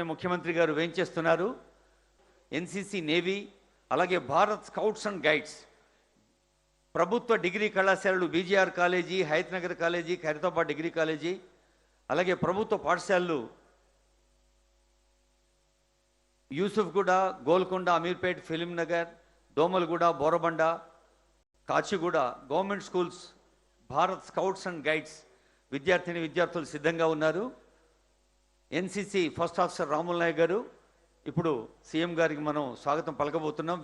ముఖ్యమంత్రి గారు వేయించేస్తున్నారు. NCC, navy, అలాగే భారత్ స్కౌట్స్ అండ్ గైడ్స్, ప్రభుత్వ డిగ్రీ కళాశాలలు BGR college, Hayathnagar college, Khairatabad degree college, అలాగే ప్రభుత్వ పాఠశాలలు Yousufguda, Golconda, Ameerpet, Filmnagar, Domalguda, Borabanda, Kachiguda government schools, Bharat scouts and guides విద్యార్థులు సిద్ధంగా ఉన్నారు. NCC first officer Ramul Nayak గారు ఇప్పుడు సీఎం గారికి మనం స్వాగతం పలకబోతున్నాం.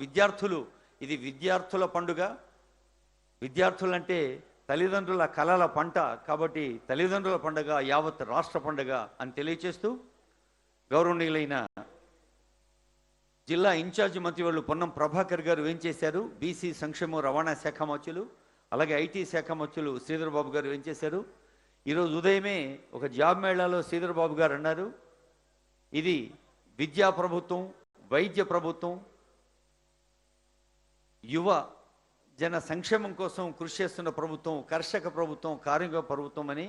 ఇది విద్యార్థుల పండుగ. విద్యార్థులంటే తల్లిదండ్రుల కలల పంట కాబట్టి తల్లిదండ్రుల పండుగ, యావత్ రాష్ట్ర పండుగ అని తెలియచేస్తూ గౌరవనీయులైన జిల్లా ఇన్ఛార్జి మంత్రివర్యులు పొన్నం ప్రభాకర్ గారు ఏం చేశారు, బీసీ సంక్షేమ రవాణా శాఖ మంత్రులు, అలాగే ఐటీ శాఖ మంత్రులు శ్రీధర్ బాబు గారు ఏం చేశారు. ఈరోజు ఉదయమే ఒక జాబ్ మేళాలో శ్రీధర్ బాబు గారు అన్నారు, ఇది విద్యా ప్రభుత్వం, వైద్య ప్రభుత్వం, యువ జన సంక్షేమం కోసం కృషి చేస్తున్న ప్రభుత్వం, కర్షక ప్రభుత్వం, కార్మిక ప్రభుత్వం అని.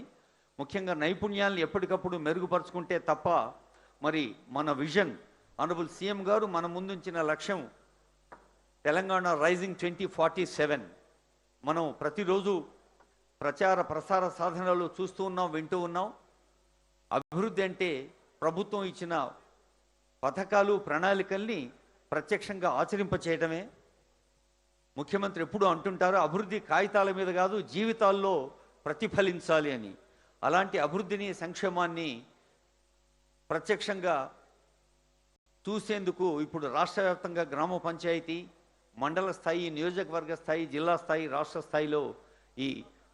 ముఖ్యంగా నైపుణ్యాలను ఎప్పటికప్పుడు మెరుగుపరుచుకుంటే తప్ప మరి మన విజన్ ఆనరబుల్ సీఎం గారు మన ముందుంచిన లక్ష్యం తెలంగాణ రైజింగ్ 2047. మనం ప్రతిరోజు ప్రచార ప్రసార సాధనాలు చూస్తూ ఉన్నాం, వింటూ ఉన్నాం. అభివృద్ధి అంటే ప్రభుత్వం ఇచ్చిన పథకాలు, ప్రణాళికల్ని ప్రత్యక్షంగా ఆచరింపచేయడమే. ముఖ్యమంత్రి ఎప్పుడూ అంటుంటారు, అభివృద్ధి కాగితాల మీద కాదు జీవితాల్లో ప్రతిఫలించాలి అని. అలాంటి అభివృద్ధిని, సంక్షేమాన్ని ప్రత్యక్షంగా చూసేందుకు ఇప్పుడు రాష్ట్ర వ్యాప్తంగా గ్రామ పంచాయతీ, మండల స్థాయి, నియోజకవర్గ స్థాయి, జిల్లా స్థాయి, రాష్ట్ర స్థాయిలో ఈ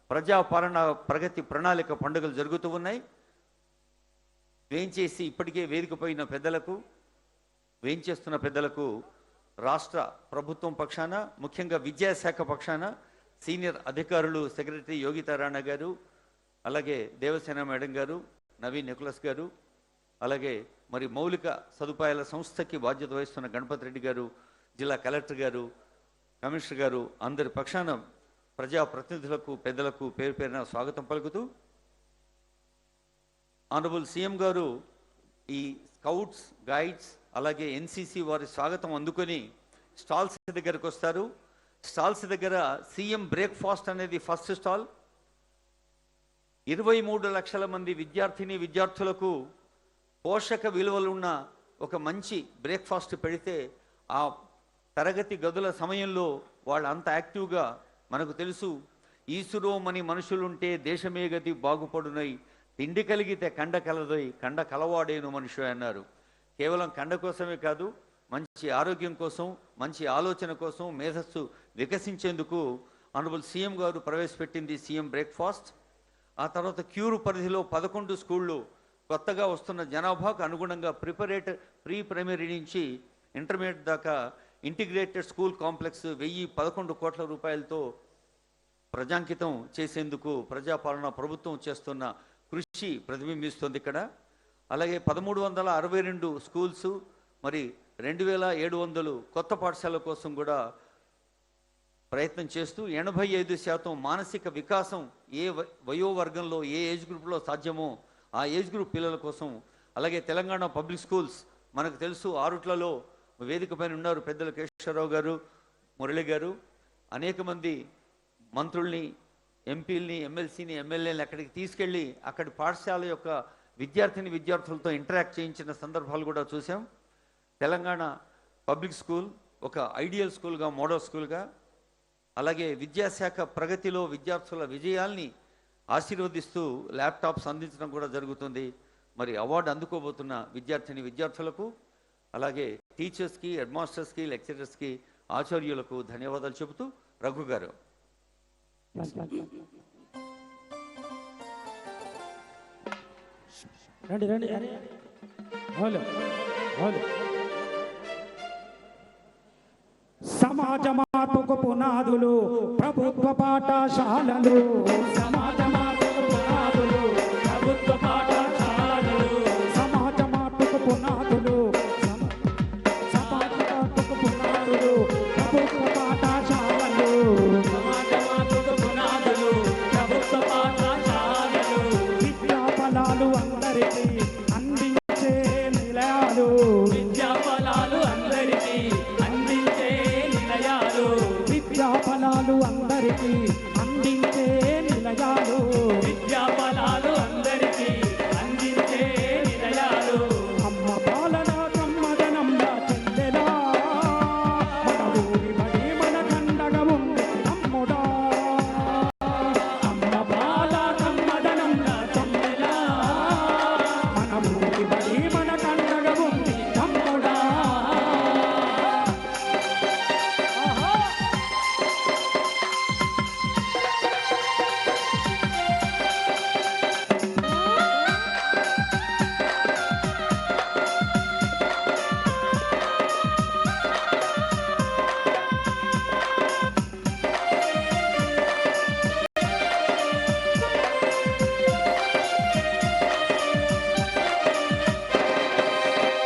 ప్రజాపాలన ప్రగతి ప్రణాళిక పండుగలు జరుగుతూ ఉన్నాయి. వేయించేసి ఇప్పటికే వేదికపోయిన పెద్దలకు, వేయించేస్తున్న పెద్దలకు రాష్ట్ర ప్రభుత్వం పక్షాన, ముఖ్యంగా విద్యాశాఖ పక్షాన సీనియర్ అధికారులు సెక్రటరీ యోగితా రాణా గారు, అలాగే దేవసేన మేడం గారు, నవీన్ నికోలస్ గారు, అలాగే మరి మౌలిక సదుపాయాల సంస్థకి బాధ్యత వహిస్తున్న గణపతి రెడ్డి గారు, జిల్లా కలెక్టర్ గారు, కమిషనర్ గారు, అందరి పక్షాన ప్రజాప్రతినిధులకు, పెద్దలకు పేరు పేరున స్వాగతం పలుకుతూ ఆనరబుల్ సీఎం గారు ఈ స్కౌట్స్, గైడ్స్, అలాగే ఎన్సీసీ వారి స్వాగతం అందుకొని స్టాల్స్ దగ్గరకు వస్తారు. స్టాల్స్ దగ్గర సీఎం బ్రేక్ఫాస్ట్ అనేది ఫస్ట్ స్టాల్. 23 లక్షల మంది విద్యార్థులకు పోషక విలువలున్న ఒక మంచి బ్రేక్ఫాస్ట్ పెడితే ఆ తరగతి గదుల సమయంలో వాళ్ళు అంత యాక్టివ్గా, మనకు తెలుసు ఈసురోమని మనుషులుంటే దేశమే గతి బాగుపడునై, తిండి కలిగితే కండ కలదోయ్, కండ కలవాడేను మనుషు అన్నారు. కేవలం కండ కోసమే కాదు, మంచి ఆరోగ్యం కోసం, మంచి ఆలోచన కోసం, మేధస్సు వికసించేందుకు ఆనరబుల్ సీఎం గారు ప్రవేశపెట్టింది సీఎం బ్రేక్ఫాస్ట్. ఆ తర్వాత క్యూర్ పరిధిలో 11 స్కూళ్ళు కొత్తగా వస్తున్న జనాభాకు అనుగుణంగా ప్రీ ప్రైమరీ నుంచి ఇంటర్మీడియట్ దాకా ఇంటిగ్రేటెడ్ స్కూల్ కాంప్లెక్స్ 1011 కోట్ల రూపాయలతో ప్రజాంకితం చేసేందుకు ప్రజాపాలన ప్రభుత్వం చేస్తున్న కృషి ప్రతిబింబిస్తుంది ఇక్కడ. అలాగే 1362 స్కూల్స్, మరి 2700 కొత్త పాఠశాలల కోసం కూడా ప్రయత్నం చేస్తూ 85% మానసిక వికాసం ఏ వయోవర్గంలో, ఏ ఏజ్ గ్రూప్లో సాధ్యమో ఆ ఏజ్ గ్రూప్ పిల్లల కోసం. అలాగే తెలంగాణ పబ్లిక్ స్కూల్స్ మనకు తెలుసు, ఆరుట్లలో వేదిక పైన ఉన్నారు పెద్దలు కేశవరావు గారు, మురళి గారు, అనేక మంది మంత్రుల్ని, ఎంపీల్ని, ఎమ్మెల్సీని, ఎమ్మెల్యేని అక్కడికి తీసుకెళ్ళి అక్కడి పాఠశాల యొక్క విద్యార్థులతో ఇంటరాక్ట్ చేయించిన సందర్భాలు కూడా చూసాం. తెలంగాణ పబ్లిక్ స్కూల్ ఒక ఐడియల్ స్కూల్గా, మోడల్ స్కూల్గా, అలాగే విద్యాశాఖ ప్రగతిలో విద్యార్థుల విజయాల్ని ఆశీర్వదిస్తూ ల్యాప్టాప్స్ అందించడం కూడా జరుగుతుంది. మరి అవార్డు అందుకోబోతున్న విద్యార్థులకు, అలాగే టీచర్స్కి, హెడ్ మాస్టర్స్కి, లెక్చరర్స్కి, ఆచార్యులకు ధన్యవాదాలు చెబుతూ రఘు గారు. సమాజ మార్పుకు పునాదులు ప్రభుత్వ పాఠశాలలు, సమాజ మార్పుకు పునాదులు ప్రభుత్వ పాఠశాలలు, సమాజ మార్పుకు పునాదులు, సమాజ మార్పుకు పునాదులు ప్రభుత్వ పాఠశాలలు, సమాజ మార్పుకు పునాదులు ప్రభుత్వ పాఠశాలలు, విద్యా ఫలాలు అందరికీ అందించే నిలయ నిలయాలు విద్యాఫలాలు అందరికీ అందించే నిలయాలు విద్యాఫలాలు అందరికీ అందించే నిలయాలు విద్యాఫలాలు అందరికీ అందించే నిలయాలు అమ్మ పాలన కమ్మదనంలా చెల్లెలా మన ఊరి బడి మన కండగా ఉంది తమ్ముడా అమ్మ పాల కమ్మదనంలా చెల్లెలా మన ఊరి బడి మన కండగా ఉంది తమ్ముడా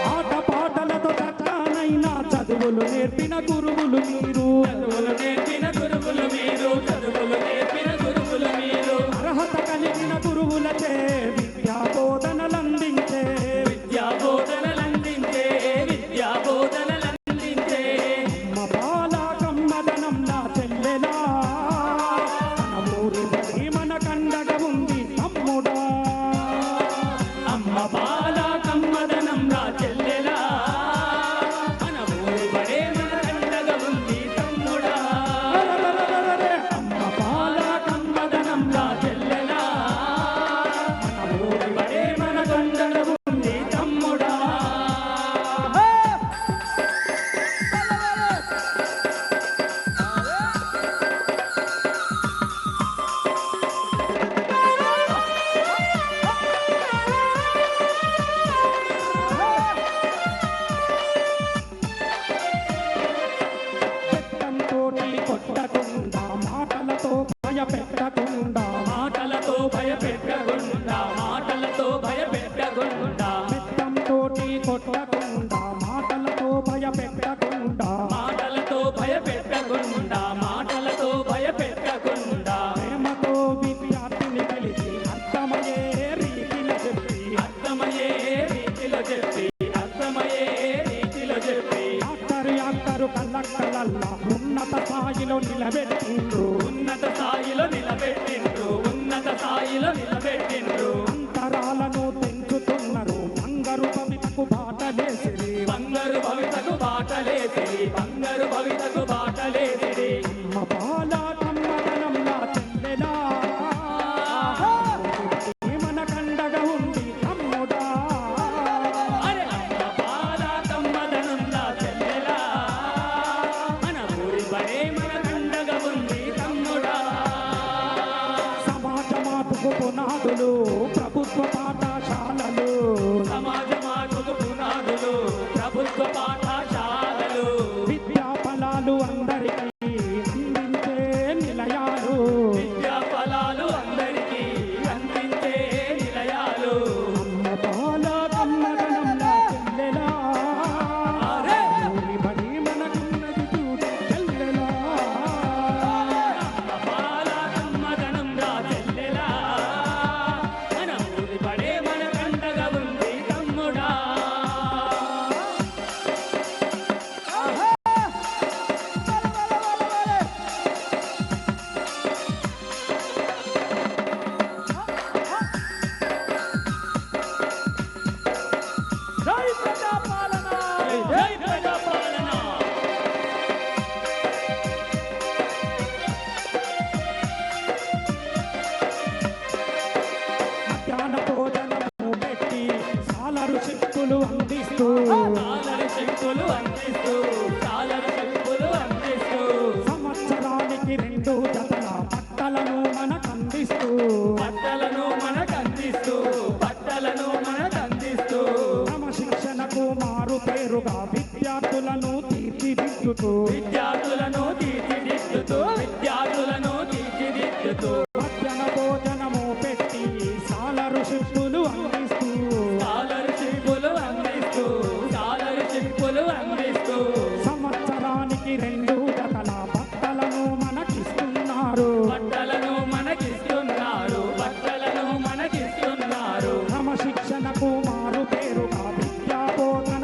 ఆట పాటలతో చక్కనైన చదువులు నేర్పిన గురువులు మీరు చదువులు నేర్పిన గురువులు మీరు చదువులు నేర్పిన గురువులు మీరు అర్హత కలిగిన గురువులచే విద్యా బోధనలందించే విద్యా బోధనలందించే విద్యా బోధనలందించే అమ్మ పాల కమ్మదనం నా చెల్లెలా మన ఊరి బడి మన కండగా ఉంది తమ్ముడా అమ్మ బాల కమ్మదనం రా చెల్లెలా మన ఊరి బడే మన కండగా ఉంది తమ్ముడా అమ్మ పాల కమ్మదనం నా చెల్లెలా మన ఊరి బడే మన కండగా ఉంది తమ్ముడా పెట్టంతోటి కొట్టకుండా మాటలతో భయపెట్టకుండా మాటలతో భయపెట్టకుండా మాటలతో భయపెట్టకుండా పెట్టంతోటి కొట్టకుండా మాటలతో భయపెట్టకుండా మాటలతో భయపెట్టకుండా మాటలతో భయపెట్టకుండా ప్రేమతో విద్యార్థిని పిలిచి అర్థమయ్యే రీతిలో చెప్పి అర్థమయ్యే రీతిలో చెప్పి అర్థమయ్యే రీతిలో చెప్పి డాక్టరు కళ్ళక్కలల్లా ఉన్నత స్థాయిలో నిలబెట్టిండ్రు ఉన్నత స్థాయిలో నిలబెట్టిండ్రు ఉన్నత స్థాయిలో నిలబెట్టిండ్రు అంతరాలను తెంచుతున్నారు బంగారు భవితకు బాటలేసిరి బంగారు భవితకు బాటలేసిరి బంగారు భవితకు బాటలేసిరి అమ్మ పాల కమ్మదనంలా చెల్లెలా మన కండగా ఉంది తమ్ముడా అరే అమ్మ బాల కమ్మదనంలా చెల్లెలా మన ఊరి బడే మన కండగా ఉంది తమ్ముడా సమాజ మార్పుకు పునాదులు ప్రభుత్వ పాఠశాలలు సమాజ మార్పుకు పునాదులు ప్రభుత్వ పాఠశాలలు విద్యా ఫలాలు అందరికీ అందించే నిలయాలు విద్యా ఫలాలు అందరికీ అందించే నిలయాలు అమ్మ పాల కమ్మదనంలా చెల్లెలా అరే! ఊరి బడి మనకున్నది చూడు చెల్లెలా అమ్మ బాల కమ్మదనం రా చెల్లెలా మన ఊరి బడే మన కండగా ఉంది తమ్ముడా జై ప్రజాపాలన జై ప్రజాపాలన మధ్యాహ్న భోజనము పెట్టి సాలరు చిక్కులు అందిస్తూ సాలరి శక్తులు అందిస్తూ సాలరి శక్తులు అందిస్తూ సంవత్సరానికి 2 జతల బట్టలను మనకందిస్తూ బట్టలను మనకందిస్తూ బట్టలను మనకందిస్తూ క్రమశిక్షణకు మారు పేరుగా విద్యార్థులను తీర్చిదిద్దుతూ విద్యార్థులను తీర్చిదిద్దుతూ విద్యార్థులను తీర్చిదిద్దుతూ మధ్యాహ్న భోజనము పెట్టి సాలరు చిక్కులు అందిస్తూ సాలరి శక్తులు అందిస్తూ సాలరి శక్తులు అందిస్తూ సంవత్సరానికి 2 జతల బట్టలను మనకిస్తున్నారు బట్టలను మనకిస్తున్నారు బట్టలను మనకిస్తున్నారు క్రమశిక్షణకు మారు పేరుగా విద్యా బోధన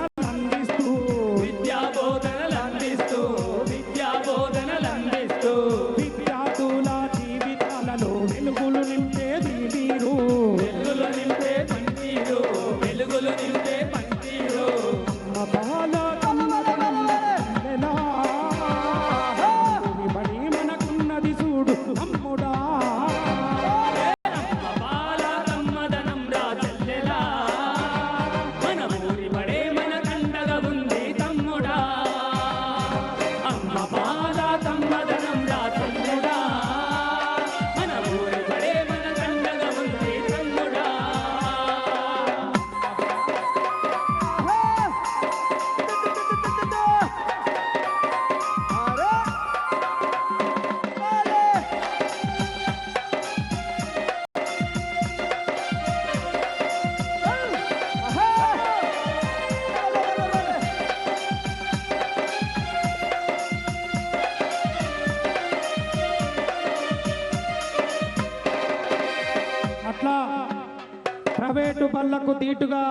ప్రైవేటు బళ్లకు దీటుగా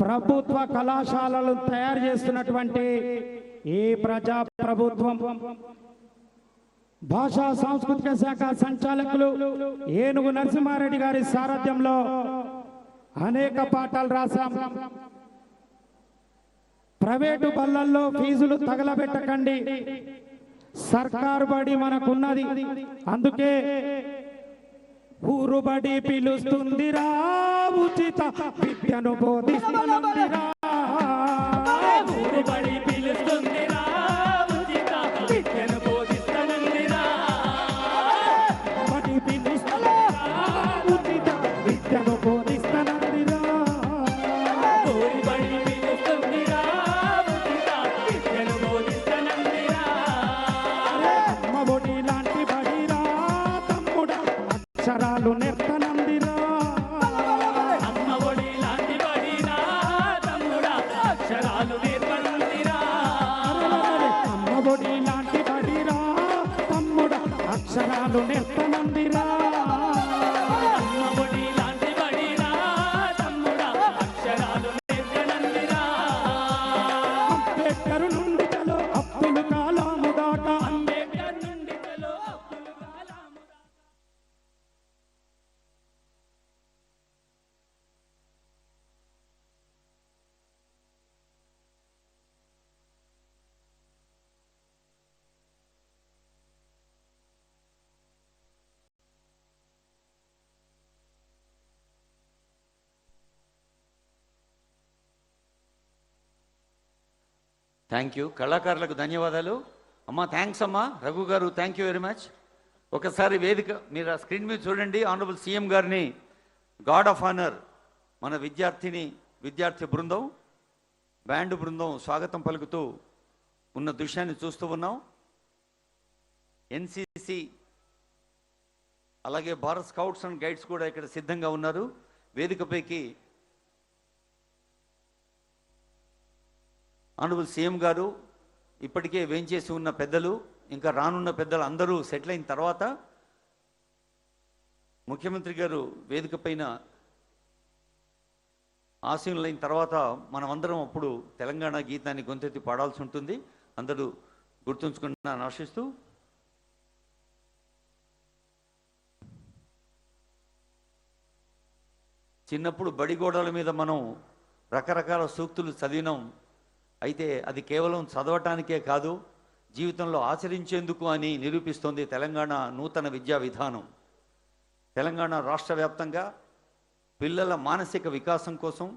ప్రభుత్వ కళాశాలలు తయారు చేస్తున్నటువంటి ఈ ప్రజా ప్రభుత్వం భాషా సాంస్కృతిక శాఖ సంచాలకులు ఏనుగు నరసింహారెడ్డి గారి సారథ్యంలో అనేక పాఠాలు రాశాం. ప్రైవేటు బళ్ళల్లో ఫీజులు తగలబెట్టకండి, సర్కారు బడి మనకున్నది, అందుకే ఊరు బడి పిలుస్తుందిరా, ఉచిత విద్యను బోధిస్తున్నందిరా. ఊరు బడి పిలుస్తుందిరా, ఉచిత విద్యను బోధిస్తున్నందిరా. బడి పిలుస్తుందిరా, ఉచిత విద్యను బోధిస్తున్నందిరా. ఊరు బడి పిలుస్తుందిరా, ఉచిత విద్యను బోధిస్తున్నందిరా. అమ్మ ఒడి లాంటి బడిరా తమ్ముడా, అక్షరాలు నేర్పనందిరా. అమ్మ ఒడి లాంటి బడిరా తమ్ముడా, అక్షరాలు నేర్పనందిరా. అమ్మ ఒడి లాంటి బడిరా తమ్ముడా, అక్షరాలు నేర్పనందిరా. అమ్మ ఒడి లాంటి బడిరా తమ్ముడా, అక్షరాలు నేర్పనందిరా. అంబేద్కర్ నుండి చలో అబ్దుల్ కలాము దాకా, అంబేద్కర్ నుండి చలో అబ్దుల్ కలాం దాకా. Thank you. కళాకారులకు ధన్యవాదాలు. అమ్మా థ్యాంక్స్ అమ్మా. రఘు గారు థ్యాంక్ యూ వెరీ మచ్. ఒకసారి వేదిక మీరు ఆ స్క్రీన్ మీద చూడండి. ఆనరబుల్ సీఎం గారిని గార్డ్ ఆఫ్ ఆనర్ మన విద్యార్థి బృందం, బ్యాండ్ బృందం స్వాగతం పలుకుతూ ఉన్న దృశ్యాన్ని చూస్తూ ఉన్నాం. ఎన్సిసి అలాగే భారత్ స్కౌట్స్ అండ్ గైడ్స్ కూడా ఇక్కడ సిద్ధంగా ఉన్నారు. వేదికపైకి ఆనరబుల్ సీఎం గారు, ఇప్పటికే వేంచేసి ఉన్న పెద్దలు, ఇంకా రానున్న పెద్దలు అందరూ సెటిల్ అయిన తర్వాత ముఖ్యమంత్రి గారు వేదిక పైన ఆశీనులైన తర్వాత మనం అందరం అప్పుడు తెలంగాణ గీతాన్ని గొంతెత్తి పాడాల్సి ఉంటుంది. అందరూ గుర్తుంచుకుంటున్నాను ఆశిస్తూ. చిన్నప్పుడు బడి గోడల మీద మనం రకరకాల సూక్తులు చదివినాం. అయితే అది కేవలం చదవటానికే కాదు, జీవితంలో ఆచరించేందుకు అని నిరూపిస్తోంది తెలంగాణ నూతన విద్యా విధానం. తెలంగాణ రాష్ట్ర వ్యాప్తంగా పిల్లల మానసిక వికాసం కోసం,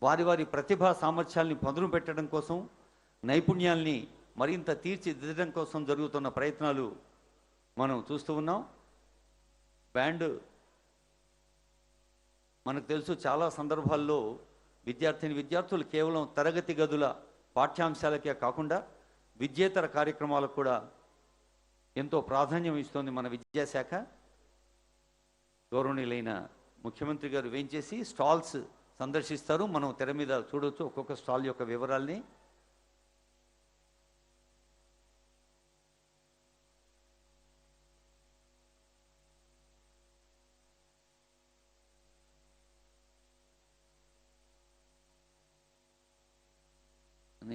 వారి వారి ప్రతిభా సామర్థ్యాల్ని పదును పెట్టడం కోసం, నైపుణ్యాల్ని మరింత తీర్చిదిద్దడం కోసం జరుగుతున్న ప్రయత్నాలు మనం చూస్తూ ఉన్నాం. బ్యాండ్ మనకు తెలుసు, చాలా సందర్భాల్లో విద్యార్థులు కేవలం తరగతి గదుల పాఠ్యాంశాలకే కాకుండా విద్యేతర కార్యక్రమాలకు కూడా ఎంతో ప్రాధాన్యం ఇస్తోంది మన విద్యాశాఖ. గౌరవనీయులైన ముఖ్యమంత్రి గారు వేంచేసి స్టాల్స్ సందర్శిస్తారు. మనం తెర మీద చూడవచ్చు ఒక్కొక్క స్టాల్ యొక్క వివరాల్ని.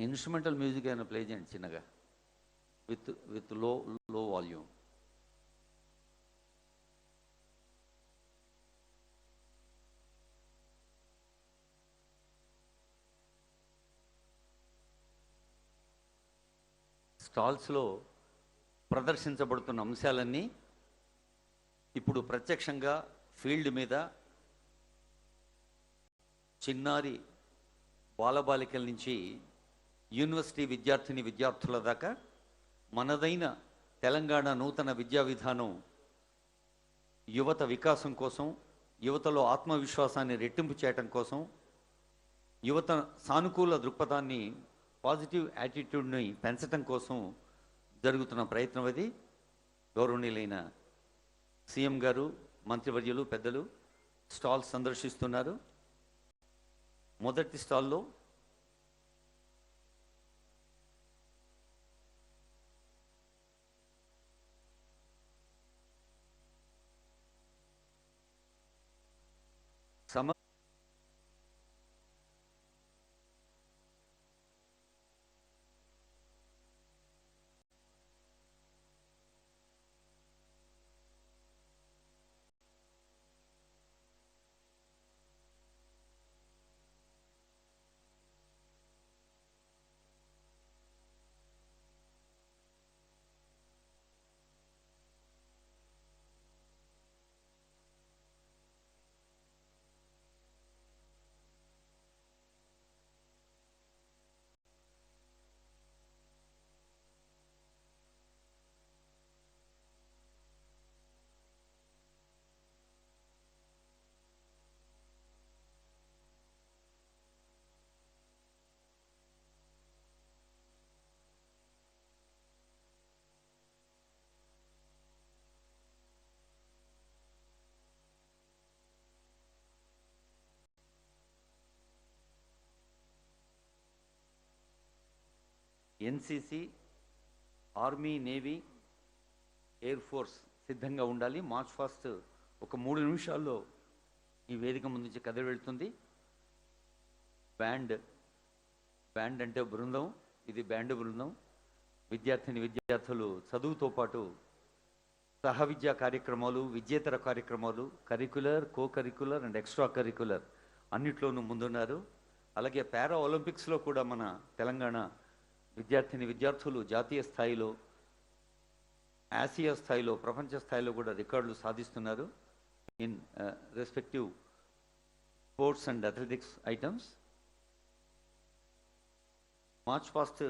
ఇన్స్ట్రుమెంటల్ మ్యూజిక్ అయినా ప్లే చేయండి చిన్నగా, విత్ లో వాల్యూమ్. స్టాల్స్లో ప్రదర్శించబడుతున్న అంశాలన్నీ ఇప్పుడు ప్రత్యక్షంగా ఫీల్డ్ మీద చిన్నారి బాలబాలికల నుంచి యూనివర్సిటీ విద్యార్థుల దాకా మనదైన తెలంగాణ నూతన విద్యా విధానం యువత వికాసం కోసం, యువతలో ఆత్మవిశ్వాసాన్ని రెట్టింపు చేయటం కోసం, యువత సానుకూల దృక్పథాన్ని, పాజిటివ్ యాటిట్యూడ్ని పెంచడం కోసం జరుగుతున్న ప్రయత్నం అది. గౌరవనీయులైన సీఎం గారు, మంత్రివర్యులు, పెద్దలు స్టాల్స్ సందర్శిస్తున్నారు. మొదటి స్టాల్లో సమ NCC, army, navy, air force సిద్ధంగా ఉండాలి. మార్చ్ ఫాస్ట్ ఒక 3 నిమిషాల్లో ఈ వేదిక ముందు నుంచి కదిలి వెళ్తుంది. బ్యాండ్ అంటే బృందం, ఇది బ్యాండ్ బృందం. విద్యార్థులు చదువుతో పాటు సహ విద్యా కార్యక్రమాలు, విద్యేతర కార్యక్రమాలు, curricular, co curricular and extra curricular అన్నిట్లోనూ ముందున్నారు. అలాగే పారా ఒలింపిక్స్లో కూడా మన తెలంగాణ విద్యార్థులు జాతీయ స్థాయిలో, ఆసియా స్థాయిలో, ప్రపంచ స్థాయిలో కూడా రికార్డులు సాధిస్తున్నారు in respective sports and athletics items. March fast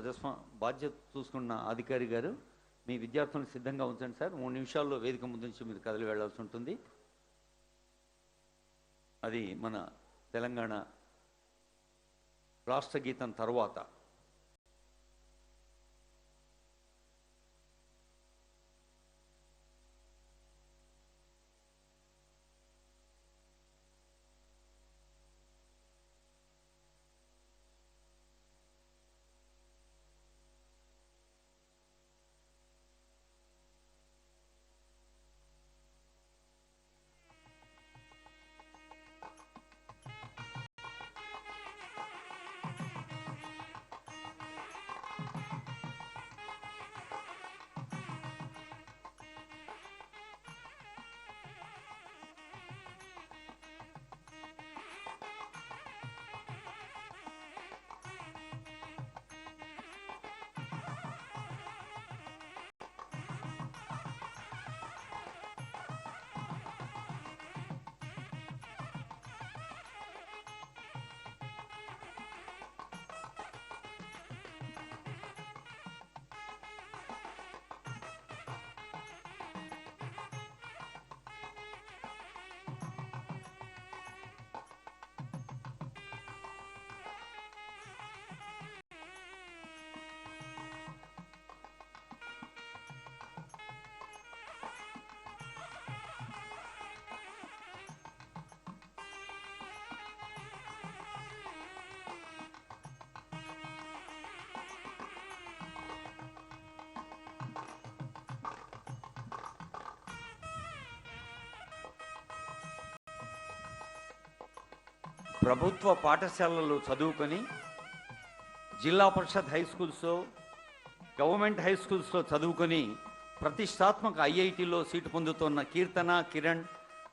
బాధ్యత చూసుకున్న అధికారి గారు, మీ విద్యార్థులను సిద్ధంగా ఉంచండి సార్. 3 నిమిషాల్లో వేదిక ముందు నుంచి మీరు కదిలి వెళ్లాల్సి ఉంటుంది. అది మన తెలంగాణ రాష్ట్ర గీతం తర్వాత. ప్రభుత్వ పాఠశాలల్లో చదువుకొని జిల్లా పరిషత్ హై స్కూల్స్లో, గవర్నమెంట్ హై స్కూల్స్లో చదువుకొని ప్రతిష్టాత్మక ఐఐటిలో సీటు పొందుతున్న కీర్తన, కిరణ్,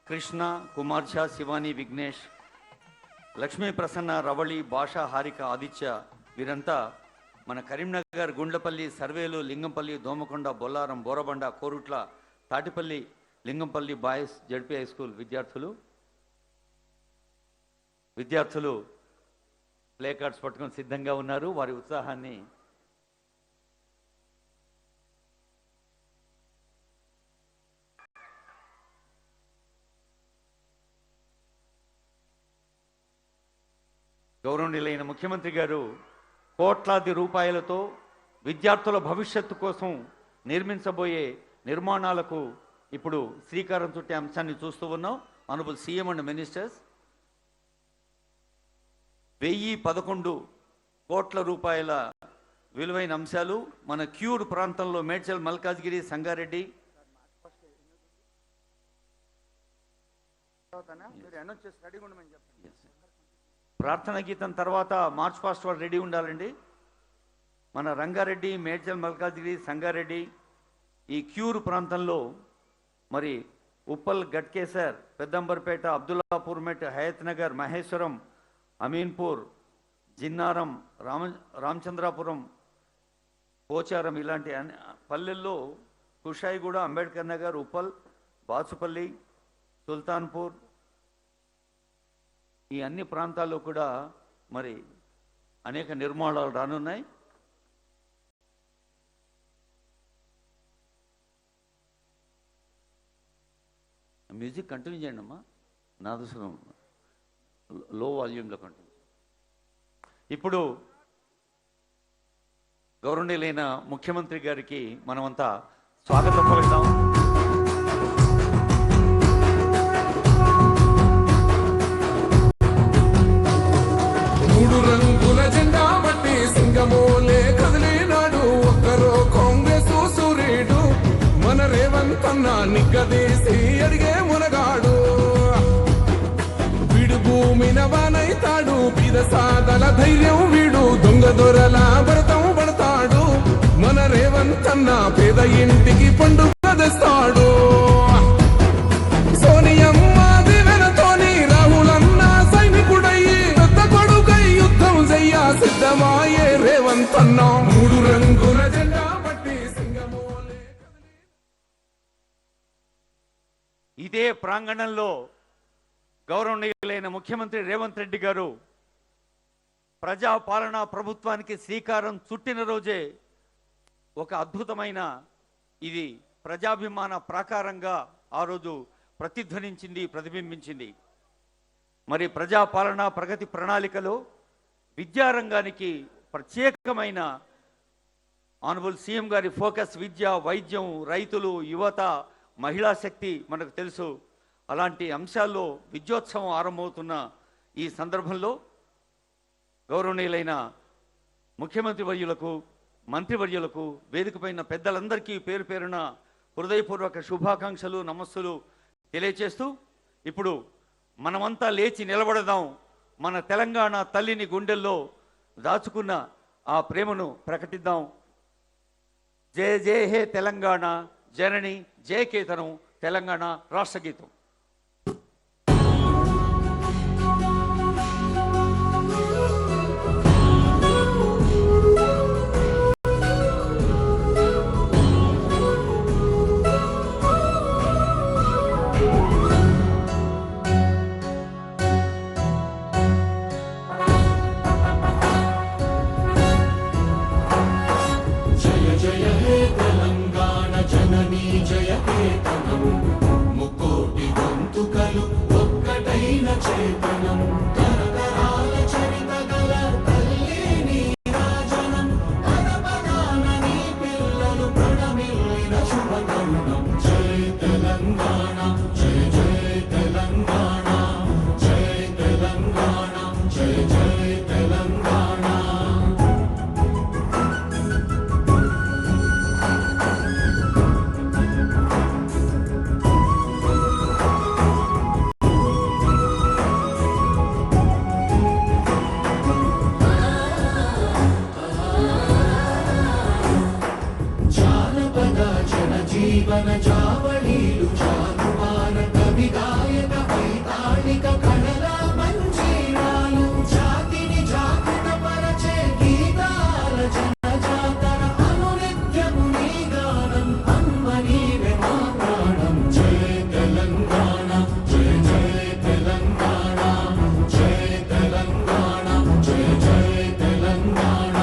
కృష్ణ, కుమార్ ఝా, శివాని, విఘ్నేష్, లక్ష్మీ ప్రసన్న, రవళి, భాష, హారిక, ఆదిత్య వీరంతా మన Karimnagar, Gundlapalli, Sarvail, Lingampalli, Domakonda, Bollaram, Borabanda, Korutla, Thatipalli, Lingampalli boys ZP high school విద్యార్థులు ప్లే కార్డ్స్ పట్టుకొని సిద్ధంగా ఉన్నారు. వారి ఉత్సాహాన్ని గౌరవనీయులైన ముఖ్యమంత్రి గారు కోట్లాది రూపాయలతో విద్యార్థుల భవిష్యత్తు కోసం నిర్మించబోయే నిర్మాణాలకు ఇప్పుడు శ్రీకారం చుట్టే అంశాన్ని చూస్తూ ఉన్నాం. ఆనరబుల్ సీఎం అండ్ మినిస్టర్స్, 1011 కోట్ల రూపాయల విలువైన అంశాలు మన క్యూర్ ప్రాంతంలో మేడ్చల్, మల్కాజ్గిరి, సంగారెడ్డి, ప్రార్థన గీతం తర్వాత మార్చ్ పాస్ట్ వాళ్ళు రెడీ ఉండాలండి. మన రంగారెడ్డి, మేడ్చల్, మల్కాజ్గిరి, సంగారెడ్డి, ఈ క్యూర్ ప్రాంతంలో మరి ఉప్పల్, గట్కేసర్, పెద్దంబర్పేట, అబ్దుల్లాపూర్ మెట్, హయత్ నగర్, మహేశ్వరం, అమీన్పూర్, జిన్నారం, రామచంద్రాపురం, పోచారం ఇలాంటి పల్లెల్లో, కుషాయిగూడ, అంబేద్కర్ నగర్, ఉప్పల్, బాచుపల్లి, సుల్తాన్పూర్, ఈ అన్ని ప్రాంతాల్లో కూడా మరి అనేక నిర్మాణాలు రానున్నాయి. మ్యూజిక్ కంటిన్యూ చేయండి అమ్మా, నాదస్వరం లో వాల్యూమ్లో కంటిన్యూ. ఇప్పుడు గౌరవనీయులైన ముఖ్యమంత్రి గారికి మనమంతా స్వాగతం పలుకుతాం. మూడు రంగుల జెండా బట్టి సింగమోలే కదిలినాడు ఒక్కరో కాంగ్రెస్ సూర్యుడు మన రేవంత్ అన్న నిగ్గదీసి అడిగే మునగాడు. వీడు భూమిన వానైతాడు, బీద సాదల ధైర్యం వీడు, దొంగ దొరల భరతం పడతాడు. మన రేవంత్ అన్న పేద ఇంటికి పండుగ తెస్తాడు. సోనియమ్మ దివెనతోని రాహులన్న సైనికుడయ్యి పెద్ద కొడుకై యుద్ధం చెయ్య సిద్ధమాయే రేవంత్ అన్న. మూడు రంగుల జెండా బట్టి సింగమోలే. ఇదే ప్రాంగణంలో గౌరవనీయులైన ముఖ్యమంత్రి రేవంత్ రెడ్డి గారు ప్రజాపాలనా ప్రభుత్వానికి శ్రీకారం చుట్టిన రోజే ఒక అద్భుతమైన ఇది ప్రజాభిమాన ప్రాకారంగా ఆ రోజు ప్రతిధ్వనించింది, ప్రతిబింబించింది. మరి ప్రజాపాలనా ప్రగతి ప్రణాళికలో విద్యారంగానికి ప్రత్యేకమైన ఆనరబుల్ సీఎం గారి ఫోకస్ విద్య, వైద్యం, రైతులు, యువత, మహిళా శక్తి మనకు తెలుసు. అలాంటి అంశాల్లో విద్యోత్సవం ఆరంభమవుతున్న ఈ సందర్భంలో గౌరవనీయులైన ముఖ్యమంత్రి వర్యులకు, మంత్రివర్యులకు, వేదికపైన పెద్దలందరికీ పేరు పేరున హృదయపూర్వక శుభాకాంక్షలు, నమస్సులు తెలియచేస్తూ ఇప్పుడు మనమంతా లేచి నిలబడదాం. మన తెలంగాణ తల్లిని గుండెల్లో దాచుకున్న ఆ ప్రేమను ప్రకటిద్దాం. జయ జయ హే తెలంగాణ జనని, జయ కేతనం తెలంగాణ రాష్ట్ర గీతం. జీవన జావళీలు జానువాన కవి గాయక వైతాళిక కళల మంజీరాలు జాతిని జాగృత పరచే గీతాల జనజాతర అనునిత్యము నీ గానం అమ్మ నీవే మా ప్రాణం. జయ తెలంగాణ, జయ జయ తెలంగాణ, జయ తెలంగాణ, జయ జయ తెలంగాణ.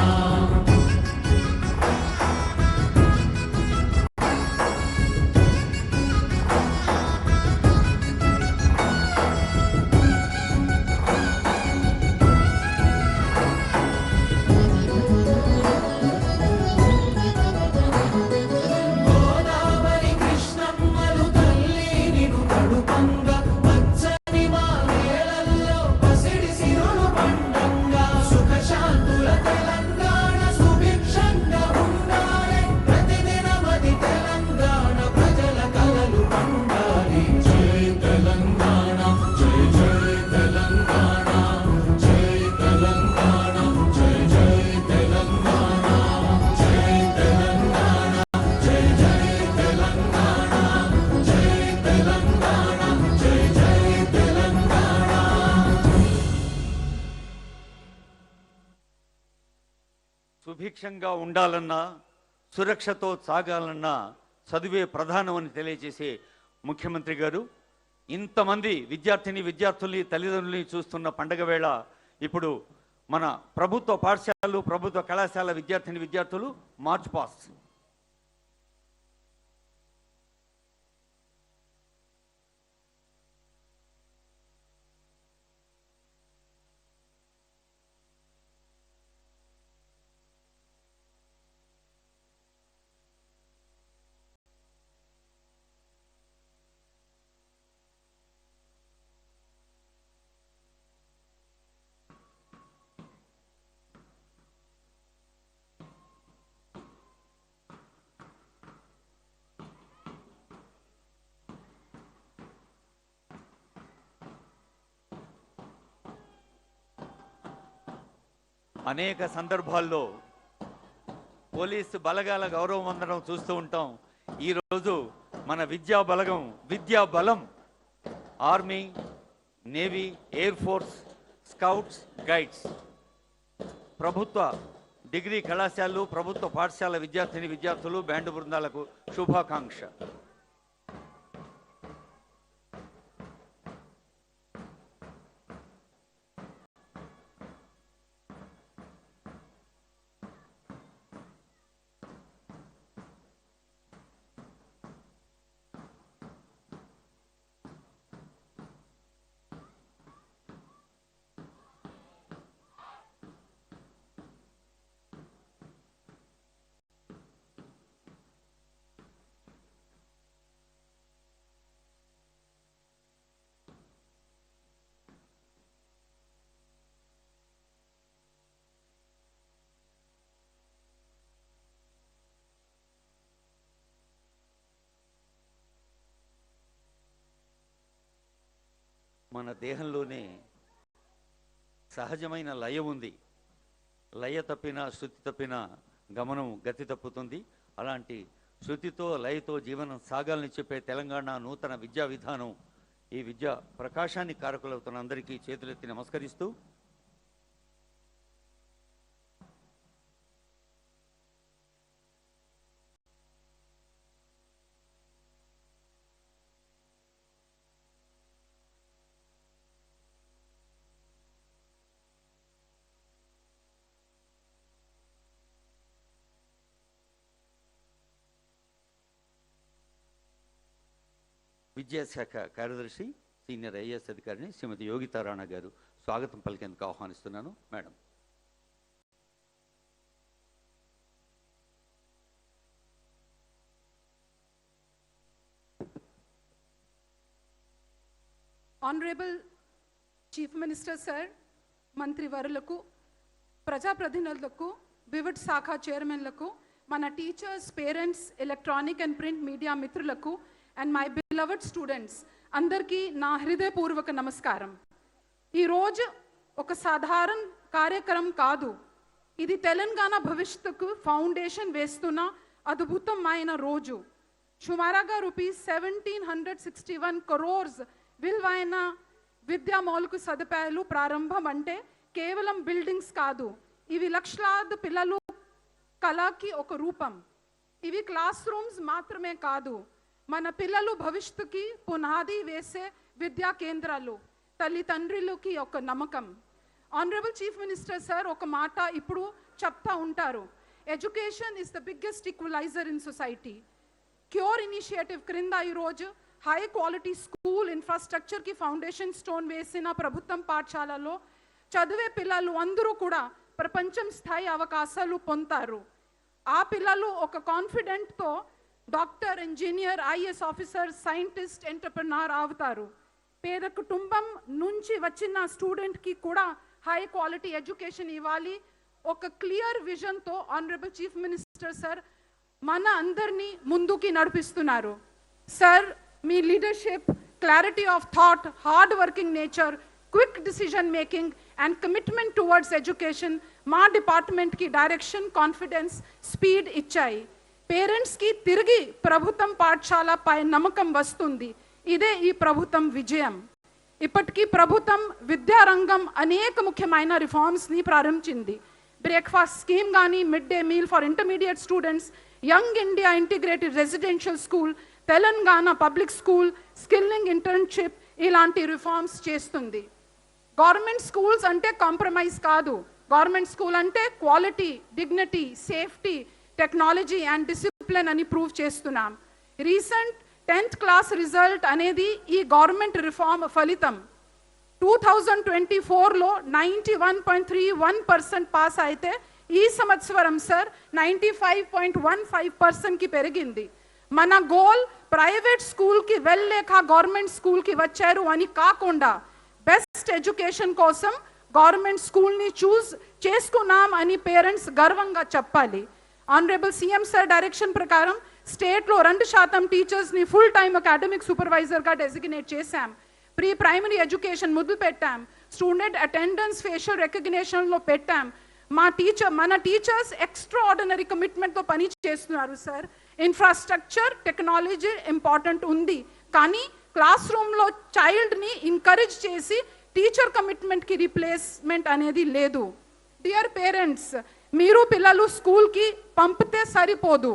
సుభిక్షంగా ఉండాలన్నా, సురక్షతో సాగాలన్నా చదువే ప్రధానమని తెలియజేసే ముఖ్యమంత్రి గారు ఇంతమంది విద్యార్థుల్ని తల్లిదండ్రుల్ని చూస్తున్న పండగ వేళ ఇప్పుడు మన ప్రభుత్వ పాఠశాలలు, ప్రభుత్వ కళాశాల విద్యార్థులు మార్చ్ పాస్ట్. అనేక సందర్భాల్లో పోలీసు బలగాల గౌరవం అందడం చూస్తూ ఉంటాం. ఈరోజు మన విద్యా బలం army, navy, air force, scouts, guides, ప్రభుత్వ డిగ్రీ కళాశాలలు, ప్రభుత్వ పాఠశాల విద్యార్థులు, బ్యాండ్ బృందాలకు శుభాకాంక్ష. మన దేహంలోనే సహజమైన లయ ఉంది. లయ తప్పినా, శృతి తప్పినా గమనం గతి తప్పుతుంది. అలాంటి శృతితో, లయతో జీవనం సాగాలని చెప్పే తెలంగాణ నూతన విద్యా విధానం ఈ విద్యా ప్రకాశాన్ని కారకులవుతున్న అందరికీ చేతులెత్తి నమస్కరిస్తూ విద్యాశాఖ కార్యదర్శి సీనియర్ ఐఏఎస్ అధికారిని శ్రీమతి యోగితా రాణా గారు స్వాగతం పలికేందుకు ఆహ్వానిస్తున్నాను. మేడం. ఆనరబుల్ చీఫ్ మినిస్టర్ సార్, మంత్రివర్యులకు, ప్రజాప్రతినిధులకు, వివిధ శాఖ చైర్మన్లకు, మన teachers, parents, electronic and print media మిత్రులకు అండ్ మై బిలవర్డ్ స్టూడెంట్స్ అందరికీ నా హృదయపూర్వక నమస్కారం. ఈరోజు ఒక సాధారణ కార్యక్రమం కాదు, ఇది తెలంగాణ భవిష్యత్తుకు ఫౌండేషన్ వేస్తున్న అద్భుతమైన రోజు. సుమారుగా ₹1761 crores విలువైన విద్యా మౌలిక సదుపాయాలు ప్రారంభం అంటే కేవలం బిల్డింగ్స్ కాదు, ఇవి లక్షలాది పిల్లలు కళకి ఒక రూపం. ఇవి క్లాస్ రూమ్స్ మాత్రమే కాదు, మన పిల్లలు భవిష్యత్తుకి పునాది వేసే విద్యా కేంద్రాలు, తల్లిదండ్రులకి ఒక నమ్మకం. ఆనరబుల్ చీఫ్ మినిస్టర్ సార్ ఒక మాట ఇప్పుడు చెప్తా ఉంటారు, education is the biggest equalizer in society. Cure initiative క్రింద ఈరోజు హై క్వాలిటీ స్కూల్ ఇన్ఫ్రాస్ట్రక్చర్కి ఫౌండేషన్ స్టోన్ వేసిన ప్రభుత్వం పాఠశాలలో చదివే పిల్లలు అందరూ కూడా ప్రపంచం స్థాయి అవకాశాలు పొందుతారు. ఆ పిల్లలు ఒక కాన్ఫిడెంట్తో doctor, engineer, IAS officer, scientist, entrepreneur అవుతారు. పేద కుటుంబం నుంచి వచ్చిన స్టూడెంట్కి కూడా హై క్వాలిటీ ఎడ్యుకేషన్ ఇవ్వాలి. ఒక క్లియర్ విజన్తో ఆనరబుల్ చీఫ్ మినిస్టర్ సార్ మన అందరినీ ముందుకి నడిపిస్తున్నారు. సార్ మీ leadership, clarity of thought, hard working nature, quick decision making and commitment towards education మా డిపార్ట్మెంట్కి డైరెక్షన్, కాన్ఫిడెన్స్, స్పీడ్ ఇచ్చాయి. పేరెంట్స్కి తిరిగి ప్రభుత్వం పాఠశాలపై నమ్మకం వస్తుంది. ఇదే ఈ ప్రభుత్వం విజయం. ఇప్పటికీ ప్రభుత్వం విద్యారంగం అనేక ముఖ్యమైన రిఫార్మ్స్ని ప్రారంభించింది. బ్రేక్ఫాస్ట్ స్కీమ్ కానీ, mid day meal for intermediate students, young India integrated residential school, Telangana public school, skilling internship ఇలాంటి రిఫార్మ్స్ చేస్తుంది. గవర్నమెంట్ స్కూల్స్ అంటే కాంప్రమైజ్ కాదు. గవర్నమెంట్ స్కూల్ అంటే quality, dignity, safety, technology and discipline అని ప్రూవ్ చేస్తున్నాం. రీసెంట్ 10th క్లాస్ రిజల్ట్ అనేది ఈ government reform ఫలితం. 2024లో 91.31% పాస్ అయితే ఈ సంవత్సరం సార్ 95.15%కి పెరిగింది. మన గోల్ ప్రైవేట్ స్కూల్కి వెళ్ళలేక గవర్నమెంట్ స్కూల్కి వచ్చారు అని కాకుండా బెస్ట్ ఎడ్యుకేషన్ కోసం గవర్నమెంట్ స్కూల్ని చూస్ చేసుకున్నాం అని పేరెంట్స్ గర్వంగా చెప్పాలి. ఆనరబుల్ సీఎం సార్ డైరెక్షన్ ప్రకారం స్టేట్లో 2% టీచర్స్ని ఫుల్ టైమ్ అకాడమిక్ సూపర్వైజర్గా డెసిగ్నేట్ చేశాం. ప్రీ ప్రైమరీ ఎడ్యుకేషన్ మొదలు పెట్టాం. స్టూడెంట్ అటెండెన్స్ ఫేషియల్ రికగ్నిషన్లో పెట్టాం. మన టీచర్స్ ఎక్స్ట్రా ఆర్డినరీ కమిట్మెంట్తో పని చేస్తున్నారు సార్. ఇన్ఫ్రాస్ట్రక్చర్, టెక్నాలజీ ఇంపార్టెంట్ ఉంది, కానీ క్లాస్ రూమ్లో చైల్డ్ని ఎంకరేజ్ చేసి టీచర్ కమిట్మెంట్కి రీప్లేస్మెంట్ అనేది లేదు. డియర్ పేరెంట్స్, మీరు పిల్లలు స్కూల్కి పంపితే సరిపోదు,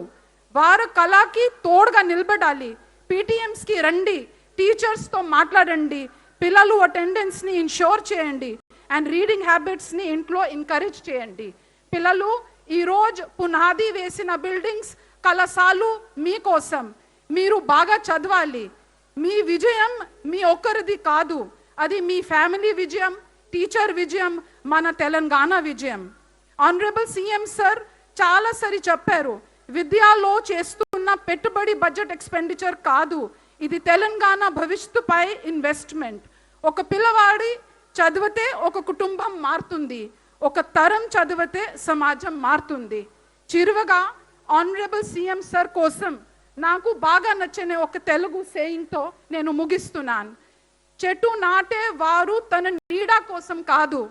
వారు కళకి తోడుగా నిలబడాలి. పీటీఎంస్కి రండి, టీచర్స్తో మాట్లాడండి, పిల్లలు అటెండెన్స్ని ఇన్షోర్ చేయండి అండ్ రీడింగ్ హ్యాబిట్స్ని ఇంట్లో ఎంకరేజ్ చేయండి. పిల్లలు ఈరోజు పునాది వేసిన బిల్డింగ్స్ కళాశాలు మీకోసం. మీరు బాగా చదవాలి. మీ విజయం మీ ఒక్కరిది కాదు, అది మీ ఫ్యామిలీ విజయం, టీచర్ విజయం, మన తెలంగాణ విజయం. ఆనరబుల్ సీఎం సార్ చాలాసారి చెప్పారు, విద్యలో చేస్తున్న పెట్టుబడి బడ్జెట్ ఎక్స్పెండిచర్ కాదు, ఇది తెలంగాణ భవిష్యత్తుపై ఇన్వెస్ట్మెంట్. ఒక పిల్లవాడి చదివితే ఒక కుటుంబం మారుతుంది, ఒక తరం చదివితే సమాజం మారుతుంది. చిరువగా ఆనరబుల్ సీఎం సార్ కోసం నాకు బాగా నచ్చిన ఒక తెలుగు సేయింగ్తో నేను ముగిస్తున్నాను. చెట్టు నాటే వారు తన నీడ కోసం కాదు,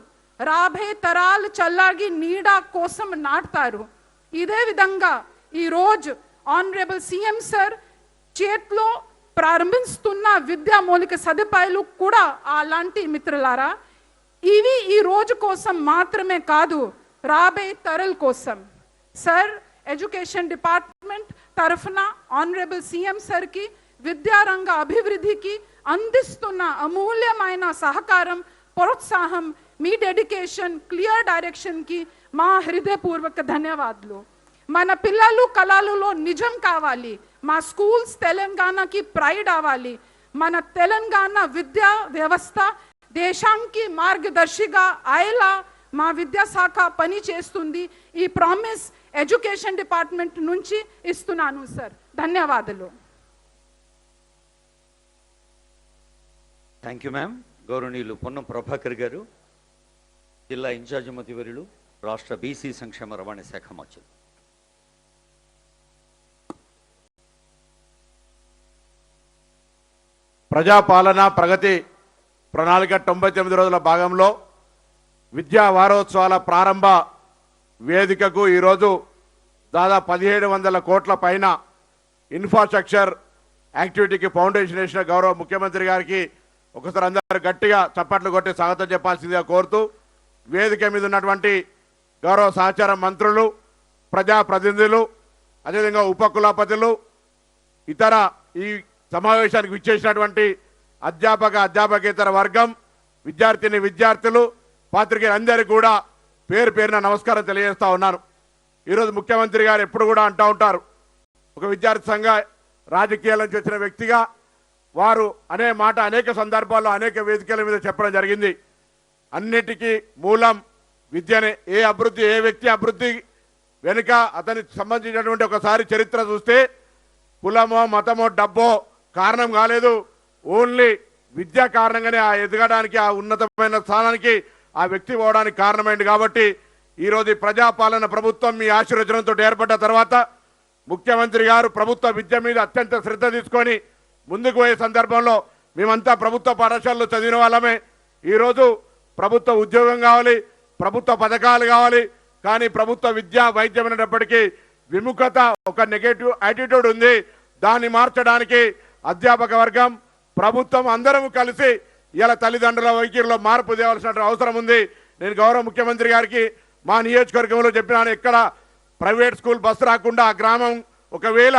రాబోయే తరాలు చల్లాగి నీడ కోసం నాటుతారు. ఇదే విధంగా ఈరోజు ఆనరబుల్ సీఎం సార్ చేతిలో ప్రారంభిస్తున్న విద్యా మౌలిక సదుపాయాలు కూడా అలాంటి మిత్రులారా. ఇవి ఈ రోజు కోసం మాత్రమే కాదు, రాబోయే తరాల కోసం. సార్ ఎడ్యుకేషన్ డిపార్ట్మెంట్ తరఫున ఆనరబుల్ సీఎం సార్కి విద్యారంగ అభివృద్ధికి అందిస్తున్న అమూల్యమైన సహకారం, ప్రోత్సాహం, మీ డెడికేషన్, క్లియర్ డైరెక్షన్కి మా హృదయపూర్వక ధన్యవాదాలు. మన పిల్లలు కళలలో నిజం కావాలి, మా స్కూల్స్ తెలంగాణకి ప్రైడ్ అవ్వాలి. మన తెలంగాణ విద్యా వ్యవస్థ దేశానికి మార్గదర్శిగా అయ్యేలా మా విద్యాశాఖ పని చేస్తుంది. ఈ ప్రామిస్ ఎడ్యుకేషన్ డిపార్ట్మెంట్ నుంచి ఇస్తున్నాను సార్. ధన్యవాదాలు. Thank you ma'am. గౌరవనీయులు పొన్నం ప్రభాకర్ గారు, జిల్లా ఇన్ఛార్జి మంత్రివర్యులు, రాష్ట్ర బీసీ సంక్షేమ రవాణా శాఖ మంత్రులు. ప్రజాపాలన ప్రగతి ప్రణాళిక 99 రోజుల భాగంలో విద్యా వారోత్సవాల ప్రారంభ వేదికకు ఈరోజు దాదాపు 1700 కోట్ల పైన ఇన్ఫ్రాస్ట్రక్చర్ యాక్టివిటీకి ఫౌండేషన్ వేసిన గౌరవ ముఖ్యమంత్రి గారికి ఒకసారి అందరూ గట్టిగా చప్పట్లు కొట్టి స్వాగతం చెప్పాల్సిందిగా కోరుతూ, వేదిక మీద ఉన్నటువంటి గౌరవ సహచార మంత్రులు, ప్రజాప్రతినిధులు, అదేవిధంగా ఉపకులపతులు, ఇతర ఈ సమావేశానికి విచ్చేసినటువంటి అధ్యాపకేతర వర్గం, విద్యార్థులు, పాత్రికేయులందరికీ కూడా పేరు పేరున నమస్కారం తెలియజేస్తా ఉన్నాను. ఈరోజు ముఖ్యమంత్రి గారు ఎప్పుడు కూడా అంటూ ఉంటారు, ఒక విద్యార్థి సంఘ రాజకీయాల నుంచి వచ్చిన వ్యక్తిగా వారు అనే మాట అనేక సందర్భాల్లో అనేక వేదికల మీద చెప్పడం జరిగింది. అన్నిటికీ మూలం విద్యనే. ఏ వ్యక్తి అభివృద్ధి వెనుక అతనికి సంబంధించినటువంటి ఒకసారి చరిత్ర చూస్తే కులమో మతమో డబ్బో కారణం కాలేదు. ఓన్లీ విద్య కారణంగానే ఆ ఎదగడానికి, ఆ ఉన్నతమైన స్థానానికి ఆ వ్యక్తి పోవడానికి కారణమైంది. కాబట్టి ఈరోజు ప్రజాపాలన ప్రభుత్వం మీ ఆశీర్వచనంతో ఏర్పడ్డ తర్వాత ముఖ్యమంత్రి గారు ప్రభుత్వ విద్య మీద అత్యంత శ్రద్ధ తీసుకొని ముందుకు పోయే సందర్భంలో మేమంతా ప్రభుత్వ పాఠశాలలో చదివిన వాళ్ళమే. ఈరోజు ప్రభుత్వ ఉద్యోగం కావాలి, ప్రభుత్వ పథకాలు కావాలి, కానీ ప్రభుత్వ విద్య వైద్యం అనేటప్పటికీ విముఖత, ఒక నెగటివ్ యాటిట్యూడ్ ఉంది. దాన్ని మార్చడానికి అధ్యాపక వర్గం, ప్రభుత్వం అందరం కలిసి ఇలా తల్లిదండ్రుల వైఖరిలో మార్పు తేవాల్సిన అవసరం ఉంది. నేను గౌరవ ముఖ్యమంత్రి గారికి మా నియోజకవర్గంలో చెప్పినాను, ఎక్కడ ప్రైవేట్ స్కూల్ బస్సు రాకుండా ఆ గ్రామం ఒకవేళ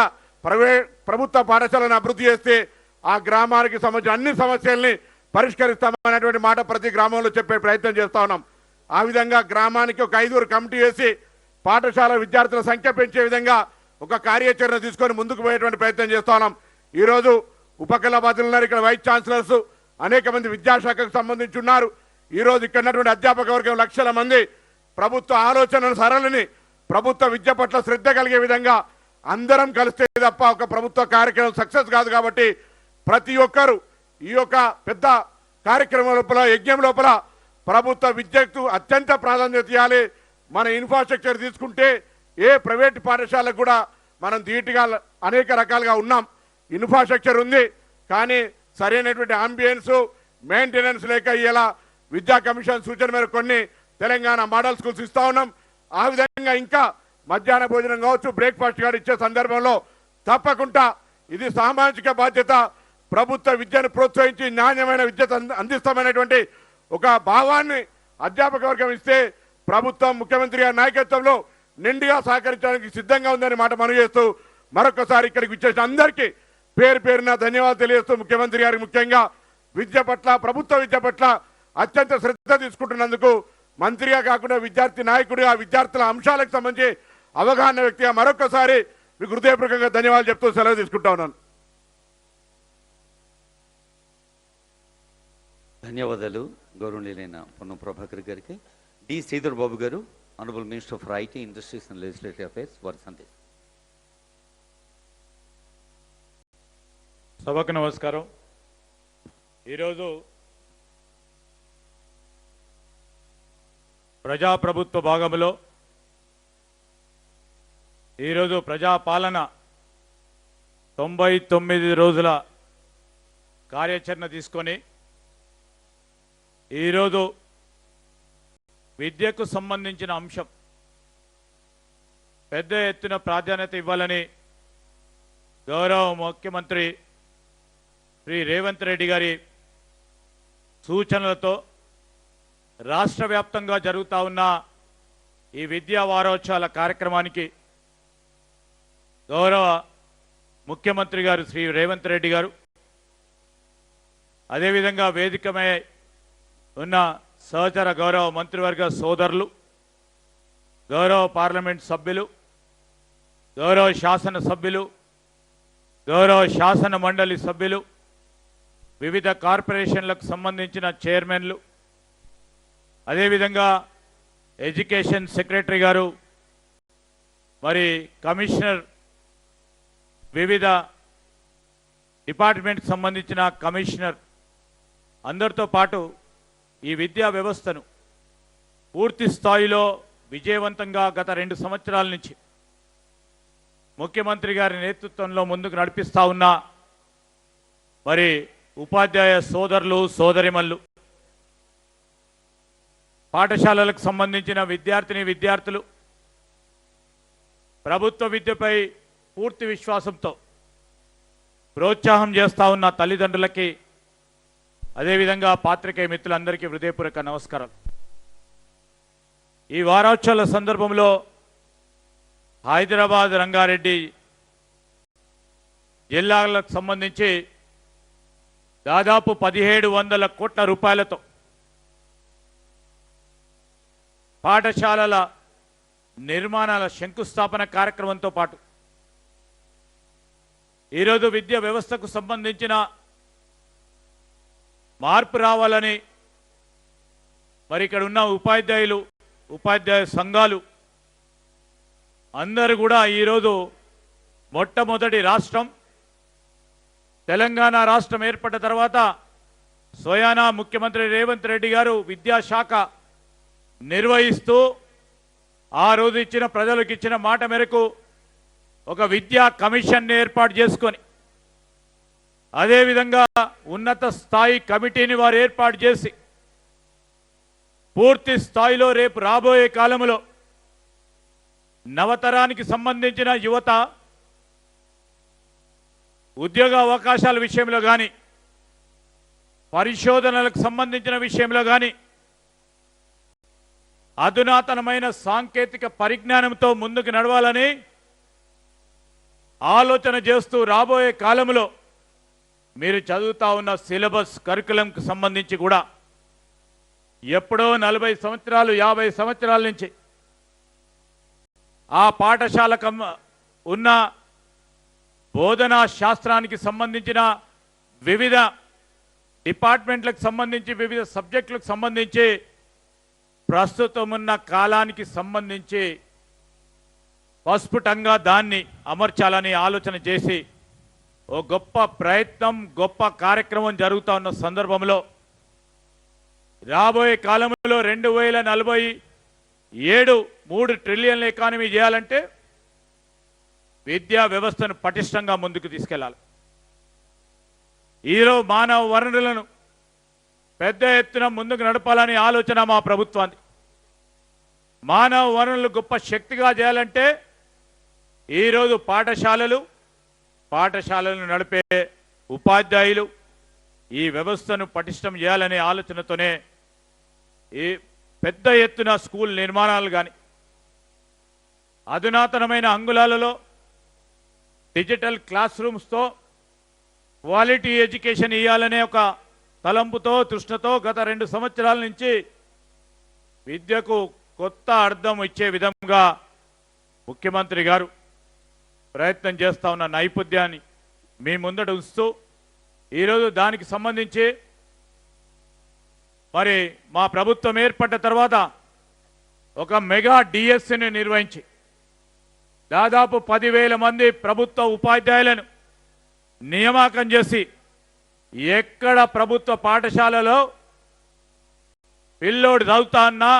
ప్రభుత్వ పాఠశాలను అభివృద్ధి చేస్తే ఆ గ్రామానికి సంబంధించిన అన్ని సమస్యల్ని పరిష్కరిస్తామనేటువంటి మాట ప్రతి గ్రామంలో చెప్పే ప్రయత్నం చేస్తా ఉన్నాం. ఆ విధంగా గ్రామానికి ఒక 5 కమిటీ వేసి పాఠశాల విద్యార్థుల సంఖ్య పెంచే విధంగా ఒక కార్యాచరణ తీసుకొని ముందుకు పోయేటువంటి ప్రయత్నం చేస్తా ఉన్నాం. ఈరోజు ఉపకులపతులు ఉన్నారు, ఇక్కడ వైస్ ఛాన్సలర్స్ అనేక మంది విద్యాశాఖకు సంబంధించి ఉన్నారు. ఈరోజు ఇక్కడ ఉన్నటువంటి అధ్యాపక వర్గం లక్షల మంది ప్రభుత్వ ఆలోచనల సరళిని ప్రభుత్వ విద్య పట్ల శ్రద్ధ కలిగే విధంగా అందరం కలిస్తే తప్ప ఒక ప్రభుత్వ కార్యక్రమం సక్సెస్ కాదు. కాబట్టి ప్రతి ఒక్కరు ఈ యొక్క పెద్ద కార్యక్రమం లోపల, యజ్ఞం లోపల ప్రభుత్వ విద్యకు అత్యంత ప్రాధాన్యత ఇవ్వాలి. మన ఇన్ఫ్రాస్ట్రక్చర్ తీసుకుంటే ఏ ప్రైవేట్ పాఠశాలకు కూడా మనం ధీటుగా అనేక రకాలుగా ఉన్నాం. ఇన్ఫ్రాస్ట్రక్చర్ ఉంది, కానీ సరైనటువంటి అంబియన్స్ మెయింటెనెన్స్ లేక ఇలా విద్యా కమిషన్ సూచన మేరకు కొన్ని తెలంగాణ మోడల్ స్కూల్స్ ఇస్తా ఉన్నాం. ఆ విధంగా ఇంకా మధ్యాహ్న భోజనం కావచ్చు, బ్రేక్ఫాస్ట్ గారు ఇచ్చే సందర్భంలో తప్పకుండా ఇది సామాజిక బాధ్యత. ప్రభుత్వ విద్యను ప్రోత్సహించి నాణ్యమైన విద్య అందిస్తామనేటువంటి ఒక భావాన్ని అధ్యాపక వర్గం ఇస్తే ప్రభుత్వం ముఖ్యమంత్రి గారి నాయకత్వంలో నిండుగా సహకరించడానికి సిద్ధంగా ఉందని మాట మనవి చేస్తూ మరొకసారి ఇక్కడికి విచ్చేసిన అందరికీ పేరు పేరున ధన్యవాదాలు తెలియజేస్తూ ముఖ్యమంత్రి గారికి ముఖ్యంగా విద్య పట్ల, ప్రభుత్వ విద్య పట్ల అత్యంత శ్రద్ధ తీసుకుంటున్నందుకు మంత్రిగా కాకుండా విద్యార్థి నాయకుడిగా విద్యార్థుల అంశాలకు సంబంధించి అవగాహన వ్యక్తిగా మరొకసారి మీకు హృదయపూర్వకంగా ధన్యవాదాలు చెప్తూ సెలవు తీసుకుంటా ఉన్నాను. ధన్యవాదాలు గౌరవనీయులైన పొన్నం ప్రభాకర్ గారికి. డి శ్రీధర్ బాబు గారు, honourable minister of IT, industries and legislative affairs, వారి సందేశం. సభకు నమస్కారం. ఈరోజు ప్రజాప్రభుత్వ భాగంలో ఈరోజు ప్రజాపాలన 99 రోజుల కార్యాచరణ తీసుకొని ఈరోజు విద్యకు సంబంధించిన అంశం పెద్ద ఎత్తున ప్రాధాన్యత ఇవ్వాలని గౌరవ ముఖ్యమంత్రి శ్రీ రేవంత్ రెడ్డి గారి సూచనలతో రాష్ట్ర వ్యాప్తంగా జరుగుతూ ఉన్న ఈ విద్యా వారోత్సవాల కార్యక్రమానికి గౌరవ ముఖ్యమంత్రి గారు శ్రీ రేవంత్ రెడ్డి గారు, అదేవిధంగా వేదికమై ఉన్న సహచర గౌరవ మంత్రివర్గ సోదరులు, గౌరవ పార్లమెంట్ సభ్యులు, గౌరవ శాసన సభ్యులు, గౌరవ శాసన మండలి సభ్యులు, వివిధ కార్పొరేషన్లకు సంబంధించిన చైర్మన్లు, అదేవిధంగా ఎడ్యుకేషన్ సెక్రటరీ గారు, మరి కమిషనర్, వివిధ డిపార్ట్మెంట్కి సంబంధించిన కమిషనర్ అందరితో పాటు ఈ విద్యా వ్యవస్థను పూర్తి స్థాయిలో విజయవంతంగా గత 2 సంవత్సరాల నుంచి ముఖ్యమంత్రి గారి నేతృత్వంలో ముందుకు నడిపిస్తా ఉన్న మరి ఉపాధ్యాయ సోదరులు, సోదరిమల్లు, పాఠశాలలకు సంబంధించిన విద్యార్థులు ప్రభుత్వ విద్యపై పూర్తి విశ్వాసంతో ప్రోత్సాహం చేస్తా ఉన్న తల్లిదండ్రులకి, అదేవిధంగా పాత్రికేయ మిత్రులందరికీ హృదయపూర్వక నమస్కారం. ఈ వారోత్సవాల సందర్భంలో హైదరాబాద్, రంగారెడ్డి జిల్లాలకు సంబంధించి దాదాపు 1700 కోట్ల రూపాయలతో పాఠశాలల నిర్మాణాల శంకుస్థాపన కార్యక్రమంతో పాటు ఈరోజు విద్యా వ్యవస్థకు సంబంధించిన మార్పు రావాలని మరి ఇక్కడ ఉన్న ఉపాధ్యాయులు, ఉపాధ్యాయ సంఘాలు అందరూ కూడా ఈరోజు మొట్టమొదటి రాష్ట్రం తెలంగాణ రాష్ట్రం ఏర్పడిన తర్వాత స్వయానా ముఖ్యమంత్రి రేవంత్ రెడ్డి గారు విద్యాశాఖ నిర్వహిస్తూ ఆ రోజు ఇచ్చిన ప్రజలకు ఇచ్చిన మాట మేరకు ఒక విద్యా కమిషన్ ఏర్పాటు చేసుకొని, అదేవిధంగా ఉన్నత స్థాయి కమిటీని వారు ఏర్పాటు చేసి పూర్తి స్థాయిలో రేపు రాబోయే కాలంలో నవతరానికి సంబంధించిన యువత ఉద్యోగ అవకాశాల విషయంలో కానీ, పరిశోధనలకు సంబంధించిన విషయంలో కానీ అధునాతనమైన సాంకేతిక పరిజ్ఞానంతో ముందుకు నడవాలని ఆలోచన చేస్తూ రాబోయే కాలంలో మీరు చదువుతా ఉన్న సిలబస్ కరికులంకి సంబంధించి కూడా ఎప్పుడో 40 సంవత్సరాలు 50 సంవత్సరాల నుంచి ఆ పాఠశాలకు ఉన్న బోధనా శాస్త్రానికి సంబంధించిన వివిధ డిపార్ట్మెంట్లకు సంబంధించి వివిధ సబ్జెక్టులకు సంబంధించి ప్రస్తుతం ఉన్న కాలానికి సంబంధించి ప్రస్ఫుటంగా దాన్ని అమర్చాలని ఆలోచన చేసి ఓ గొప్ప ప్రయత్నం గొప్ప కార్యక్రమం జరుగుతూ ఉన్న సందర్భంలో రాబోయే కాలంలో 2047 3 ట్రిలియన్ల ఎకానమీ చేయాలంటే విద్యా వ్యవస్థను పటిష్టంగా ముందుకు తీసుకెళ్లాలి. ఈరోజు మానవ వనరులను పెద్ద ఎత్తున ముందుకు నడపాలని ఆలోచన మా ప్రభుత్వానికి. మానవ వనరులు గొప్ప శక్తిగా చేయాలంటే ఈరోజు పాఠశాలలను నడిపే ఉపాధ్యాయులు ఈ వ్యవస్థను పటిష్టం చేయాలనే ఆలోచనతోనే ఈ పెద్ద ఎత్తున స్కూల్ నిర్మాణాలు కానీ అధునాతనమైన అంగుళాలలో డిజిటల్ క్లాస్ రూమ్స్తో క్వాలిటీ ఎడ్యుకేషన్ ఇవ్వాలనే ఒక తలంపుతో తృష్ణతో గత 2 సంవత్సరాల నుంచి విద్యకు కొత్త అర్థం ఇచ్చే విధంగా ముఖ్యమంత్రి గారు ప్రయత్నం చేస్తూ ఉన్న నైపుణ్యాన్ని మీ ముందట ఉంచుతూ ఈరోజు దానికి సంబంధించి మరి మా ప్రభుత్వం ఏర్పడ్డ తర్వాత ఒక మెగా డిఎస్సిని నిర్వహించి దాదాపు 10,000 మంది ప్రభుత్వ ఉపాధ్యాయులను నియామకం చేసి ఎక్కడ ప్రభుత్వ పాఠశాలలో పిల్లోడు చదువుతా అన్నా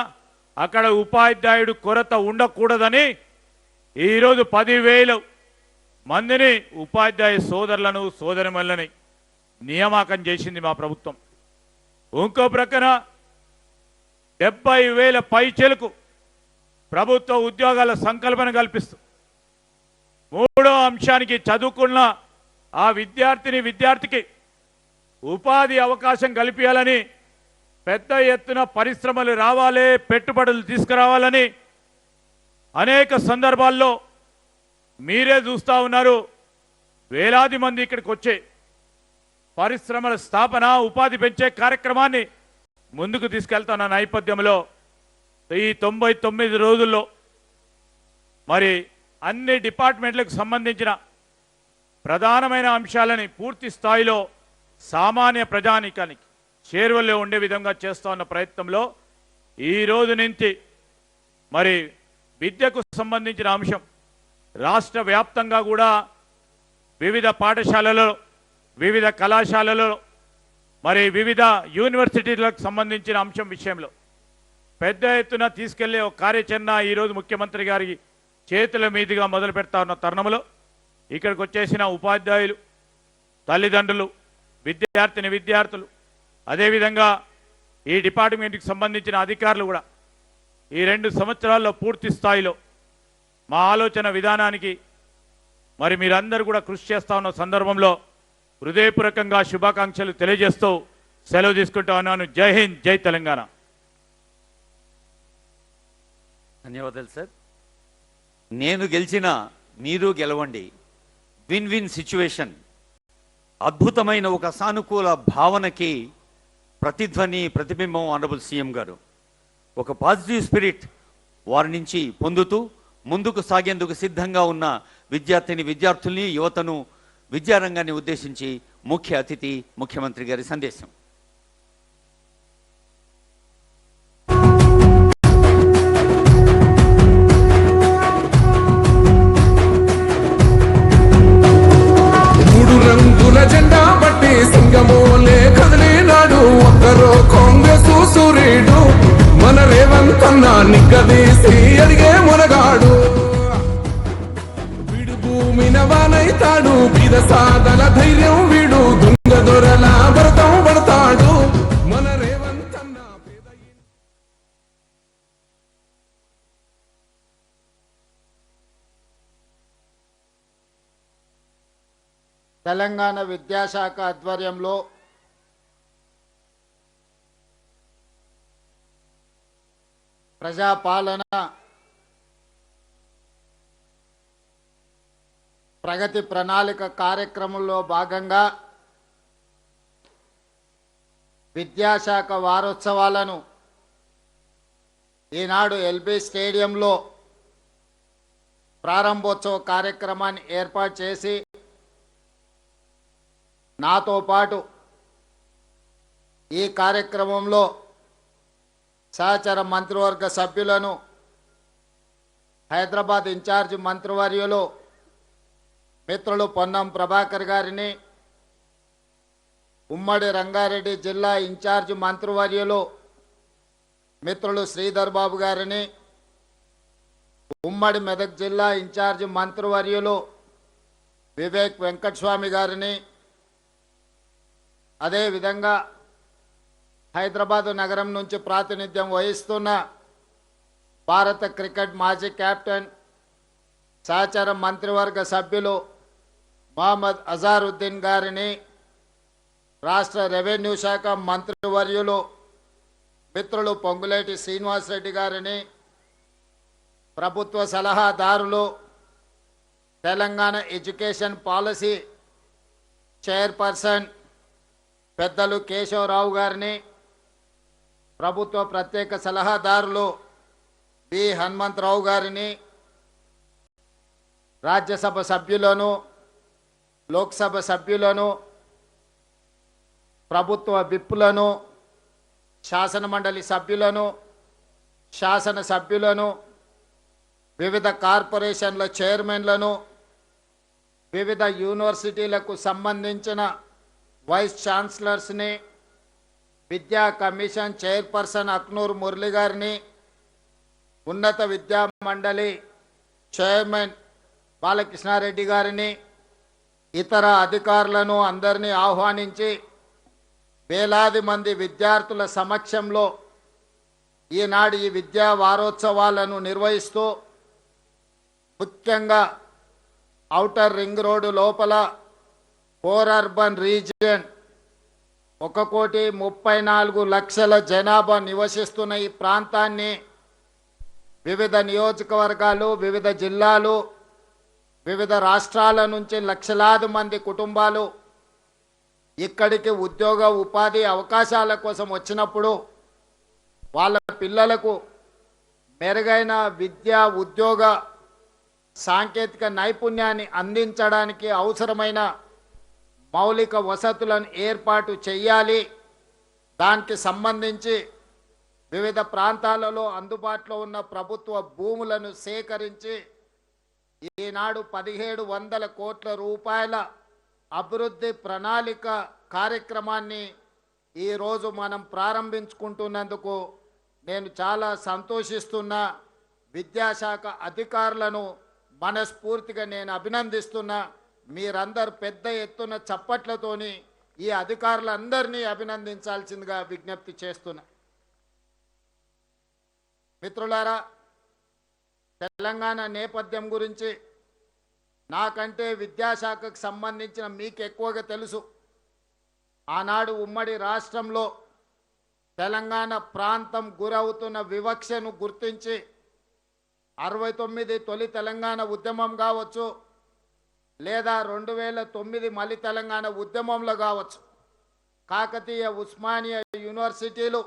అక్కడ ఉపాధ్యాయుడు కొరత ఉండకూడదని ఈరోజు 10,000 మందిని ఉపాధ్యాయ సోదరులను సోదరిమణులని నియామకం చేసింది మా ప్రభుత్వం. ఇంకో ప్రక్కన 70,000 పైచెలకు ప్రభుత్వ ఉద్యోగాల సంకల్పన కల్పిస్తూ మూడో అంశానికి చదువుకున్న ఆ విద్యార్థికి ఉపాధి అవకాశం కల్పించాలని పెద్ద ఎత్తున పరిశ్రమలు రావాలి, పెట్టుబడులు తీసుకురావాలని అనేక సందర్భాల్లో మీరే చూస్తూ ఉన్నారు. వేలాది మంది ఇక్కడికి వచ్చే పరిశ్రమల స్థాపన ఉపాధి పెంచే కార్యక్రమాన్ని ముందుకు తీసుకెళ్తున్న నేపథ్యంలో ఈ 99 రోజుల్లో మరి అన్ని డిపార్ట్మెంట్లకు సంబంధించిన ప్రధానమైన అంశాలని పూర్తి స్థాయిలో సామాన్య ప్రజానీకానికి చేరువలో ఉండే విధంగా చేస్తూ ఉన్న ప్రయత్నంలో ఈ రోజు నుంచి మరి విద్యకు సంబంధించిన అంశం రాష్ట్ర వ్యాప్తంగా కూడా వివిధ పాఠశాలలో వివిధ కళాశాలలో మరి వివిధ యూనివర్సిటీలకు సంబంధించిన అంశం విషయంలో పెద్ద ఎత్తున తీసుకెళ్లే ఒక కార్యాచరణ ఈరోజు ముఖ్యమంత్రి గారి చేతుల మీదుగా మొదలు పెడతా ఉన్న తరుణంలో ఇక్కడికి వచ్చేసిన ఉపాధ్యాయులు, తల్లిదండ్రులు, విద్యార్థులు అదేవిధంగా ఈ డిపార్ట్మెంట్కి సంబంధించిన అధికారులు కూడా ఈ 2 సంవత్సరాల్లో పూర్తి స్థాయిలో మా ఆలోచన విధానానికి మరి మీరందరూ కూడా కృషి చేస్తా ఉన్న సందర్భంలో హృదయపూర్వకంగా శుభాకాంక్షలు తెలియజేస్తూ సెలవు తీసుకుంటా ఉన్నాను. జై హింద్, జై తెలంగాణ. ధన్యవాదాలు సార్. నేను గెలిచిన మీరు గెలవండి, విన్ విన్ సిచ్యువేషన్. అద్భుతమైన ఒక సానుకూల భావనకి ప్రతిధ్వని, ప్రతిబింబం ఆనరబుల్ సీఎం గారు. ఒక పాజిటివ్ స్పిరిట్ వారి నుంచి పొందుతూ ముందుకు సాగేందుకు సిద్ధంగా ఉన్న విద్యార్థుల్ని, యువతను, విద్యారంగాన్ని ఉద్దేశించి ముఖ్య అతిథి ముఖ్యమంత్రి గారి సందేశం. జెండా బట్టి సింగమోలే కదిలినాడు ఒక్కరో కాంగ్రెస్ సూర్యుడు మన రేవంత్ అన్న నిగ్గదీసి అడిగే మునగాడు. వీడు భూమిన వానైతాడు, బీద సాదల ధైర్యం వీడు, దొంగ దొరల భరతం పడతాడు మన రేవంత్ అన్న. తెలంగాణ విద్యాశాఖ ఆధ్వర్యంలో ప్రజాపాలన ప్రగతి ప్రణాళిక కార్యక్రమంలో భాగంగా విద్యాశాఖ వారోత్సవాలను ఈనాడు ఎల్బీ స్టేడియంలో ప్రారంభోత్సవ కార్యక్రమాన్ని ఏర్పాటు చేసి నాతో పాటు ఈ కార్యక్రమంలో సహచర మంత్రివర్గ సభ్యులను హైదరాబాద్ ఇన్ఛార్జ్ మంత్రివర్యులు మిత్రులు పొన్నం ప్రభాకర్ గారిని, ఉమ్మడి రంగారెడ్డి జిల్లా ఇన్ఛార్జ్ మంత్రివర్యులు మిత్రులు శ్రీధర్ బాబు గారిని, ఉమ్మడి మెదక్ జిల్లా ఇన్ఛార్జ్ మంత్రివర్యులు వివేక్ వెంకటస్వామి గారిని, అదేవిధంగా హైదరాబాదు నగరం నుంచి ప్రాతినిధ్యం వహిస్తున్న భారత క్రికెట్ మాజీ కెప్టెన్ సహచర మంత్రివర్గ సభ్యులు మహమ్మద్ అజారుద్దీన్ గారిని, రాష్ట్ర రెవెన్యూ శాఖ మంత్రివర్యులు మిత్రులు పొంగులేటి శ్రీనివాసరెడ్డి గారిని, ప్రభుత్వ సలహాదారులు తెలంగాణ ఎడ్యుకేషన్ పాలసీ చైర్పర్సన్ పెద్దలు కేశవరావు గారిని, ప్రభుత్వ ప్రత్యేక సలహాదారులు బి హనుమంతరావు గారిని, రాజ్యసభ సభ్యులను, లోక్సభ సభ్యులను, ప్రభుత్వ విప్పులను, శాసనమండలి సభ్యులను, శాసన సభ్యులను, వివిధ కార్పొరేషన్ల చైర్మన్లను, వివిధ యూనివర్సిటీలకు సంబంధించిన వైస్ ఛాన్సలర్స్ని, విద్యా కమిషన్ చైర్పర్సన్ అక్నూర్ మురళి గారిని, ఉన్నత విద్యా మండలి చైర్మన్ బాలకృష్ణారెడ్డి గారిని, ఇతర అధికారులను అందరినీ ఆహ్వానించి వేలాది మంది విద్యార్థుల సమక్షంలో ఈనాడు ఈ విద్యా వారోత్సవాలను నిర్వహిస్తూ ముఖ్యంగా ఔటర్ రింగ్ రోడ్డు లోపల 4 అర్బన్ రీజియన్ 1,34,00,000 జనాభా నివసిస్తున్న ఈ ప్రాంతాన్ని వివిధ నియోజకవర్గాలు, వివిధ జిల్లాలు, వివిధ రాష్ట్రాల నుంచి లక్షలాది మంది కుటుంబాలు ఇక్కడికి ఉద్యోగ ఉపాధి అవకాశాల కోసం వచ్చినప్పుడు వాళ్ళ పిల్లలకు మెరుగైన విద్యా ఉద్యోగ సాంకేతిక నైపుణ్యాన్ని అందించడానికి అవసరమైన మౌలిక వసతులను ఏర్పాటు చేయాలి. దానికి సంబంధించి వివిధ ప్రాంతాలలో అందుబాటులో ఉన్న ప్రభుత్వ భూములను సేకరించి ఈనాడు 1700 కోట్ల రూపాయల అభివృద్ధి ప్రణాళిక కార్యక్రమాన్ని ఈరోజు మనం ప్రారంభించుకుంటున్నందుకు నేను చాలా సంతోషిస్తున్నా. విద్యాశాఖ అధికారులను మనస్ఫూర్తిగా నేను అభినందిస్తున్నా. మీరందరూ పెద్ద ఎత్తున చప్పట్లతోని ఈ అధికారులందరినీ అభినందించాల్సిందిగా విజ్ఞప్తి చేస్తున్నా. మిత్రులారా, తెలంగాణ నేపథ్యం గురించి నాకంటే విద్యాశాఖకు సంబంధించిన మీకు ఎక్కువగా తెలుసు. ఆనాడు ఉమ్మడి రాష్ట్రంలో తెలంగాణ ప్రాంతం గురవుతున్న వివక్షను గుర్తించి 69 తొలి తెలంగాణ ఉద్యమం కావచ్చు, లేదా 2009 మళ్ళీ తెలంగాణ ఉద్యమంలో కావచ్చు, కాకతీయ ఉస్మానియా యూనివర్సిటీలు,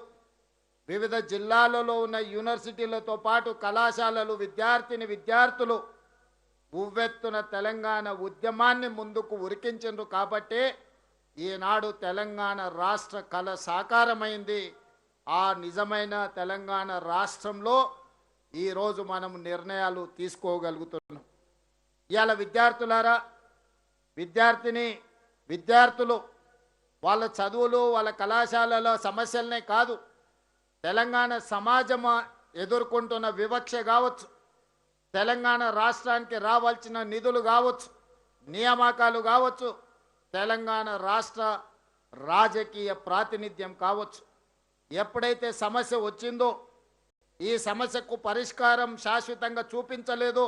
వివిధ జిల్లాలలో ఉన్న యూనివర్సిటీలతో పాటు కళాశాలలు, విద్యార్థులు ఉవ్వెత్తున తెలంగాణ ఉద్యమాన్ని ముందుకు ఉరికించిండ్రు. కాబట్టి ఈనాడు తెలంగాణ రాష్ట్ర కళ సాకారమైంది. ఆ నిజమైన తెలంగాణ రాష్ట్రంలో ఈరోజు మనం నిర్ణయాలు తీసుకోగలుగుతున్నాం. ఇవాళ విద్యార్థులారా, విద్యార్థులు వాళ్ళ చదువులు, వాళ్ళ కళాశాలలో సమస్యలనే కాదు, తెలంగాణ సమాజం ఎదుర్కొంటున్న వివక్ష కావచ్చు, తెలంగాణ రాష్ట్రానికి రావాల్సిన నిధులు కావచ్చు, నియామకాలు కావచ్చు, తెలంగాణ రాష్ట్ర రాజకీయ ప్రాతినిధ్యం కావచ్చు. ఎప్పుడైతే సమస్య వచ్చిందో, ఈ సమస్యకు పరిష్కారం శాశ్వతంగా చూపించలేదో,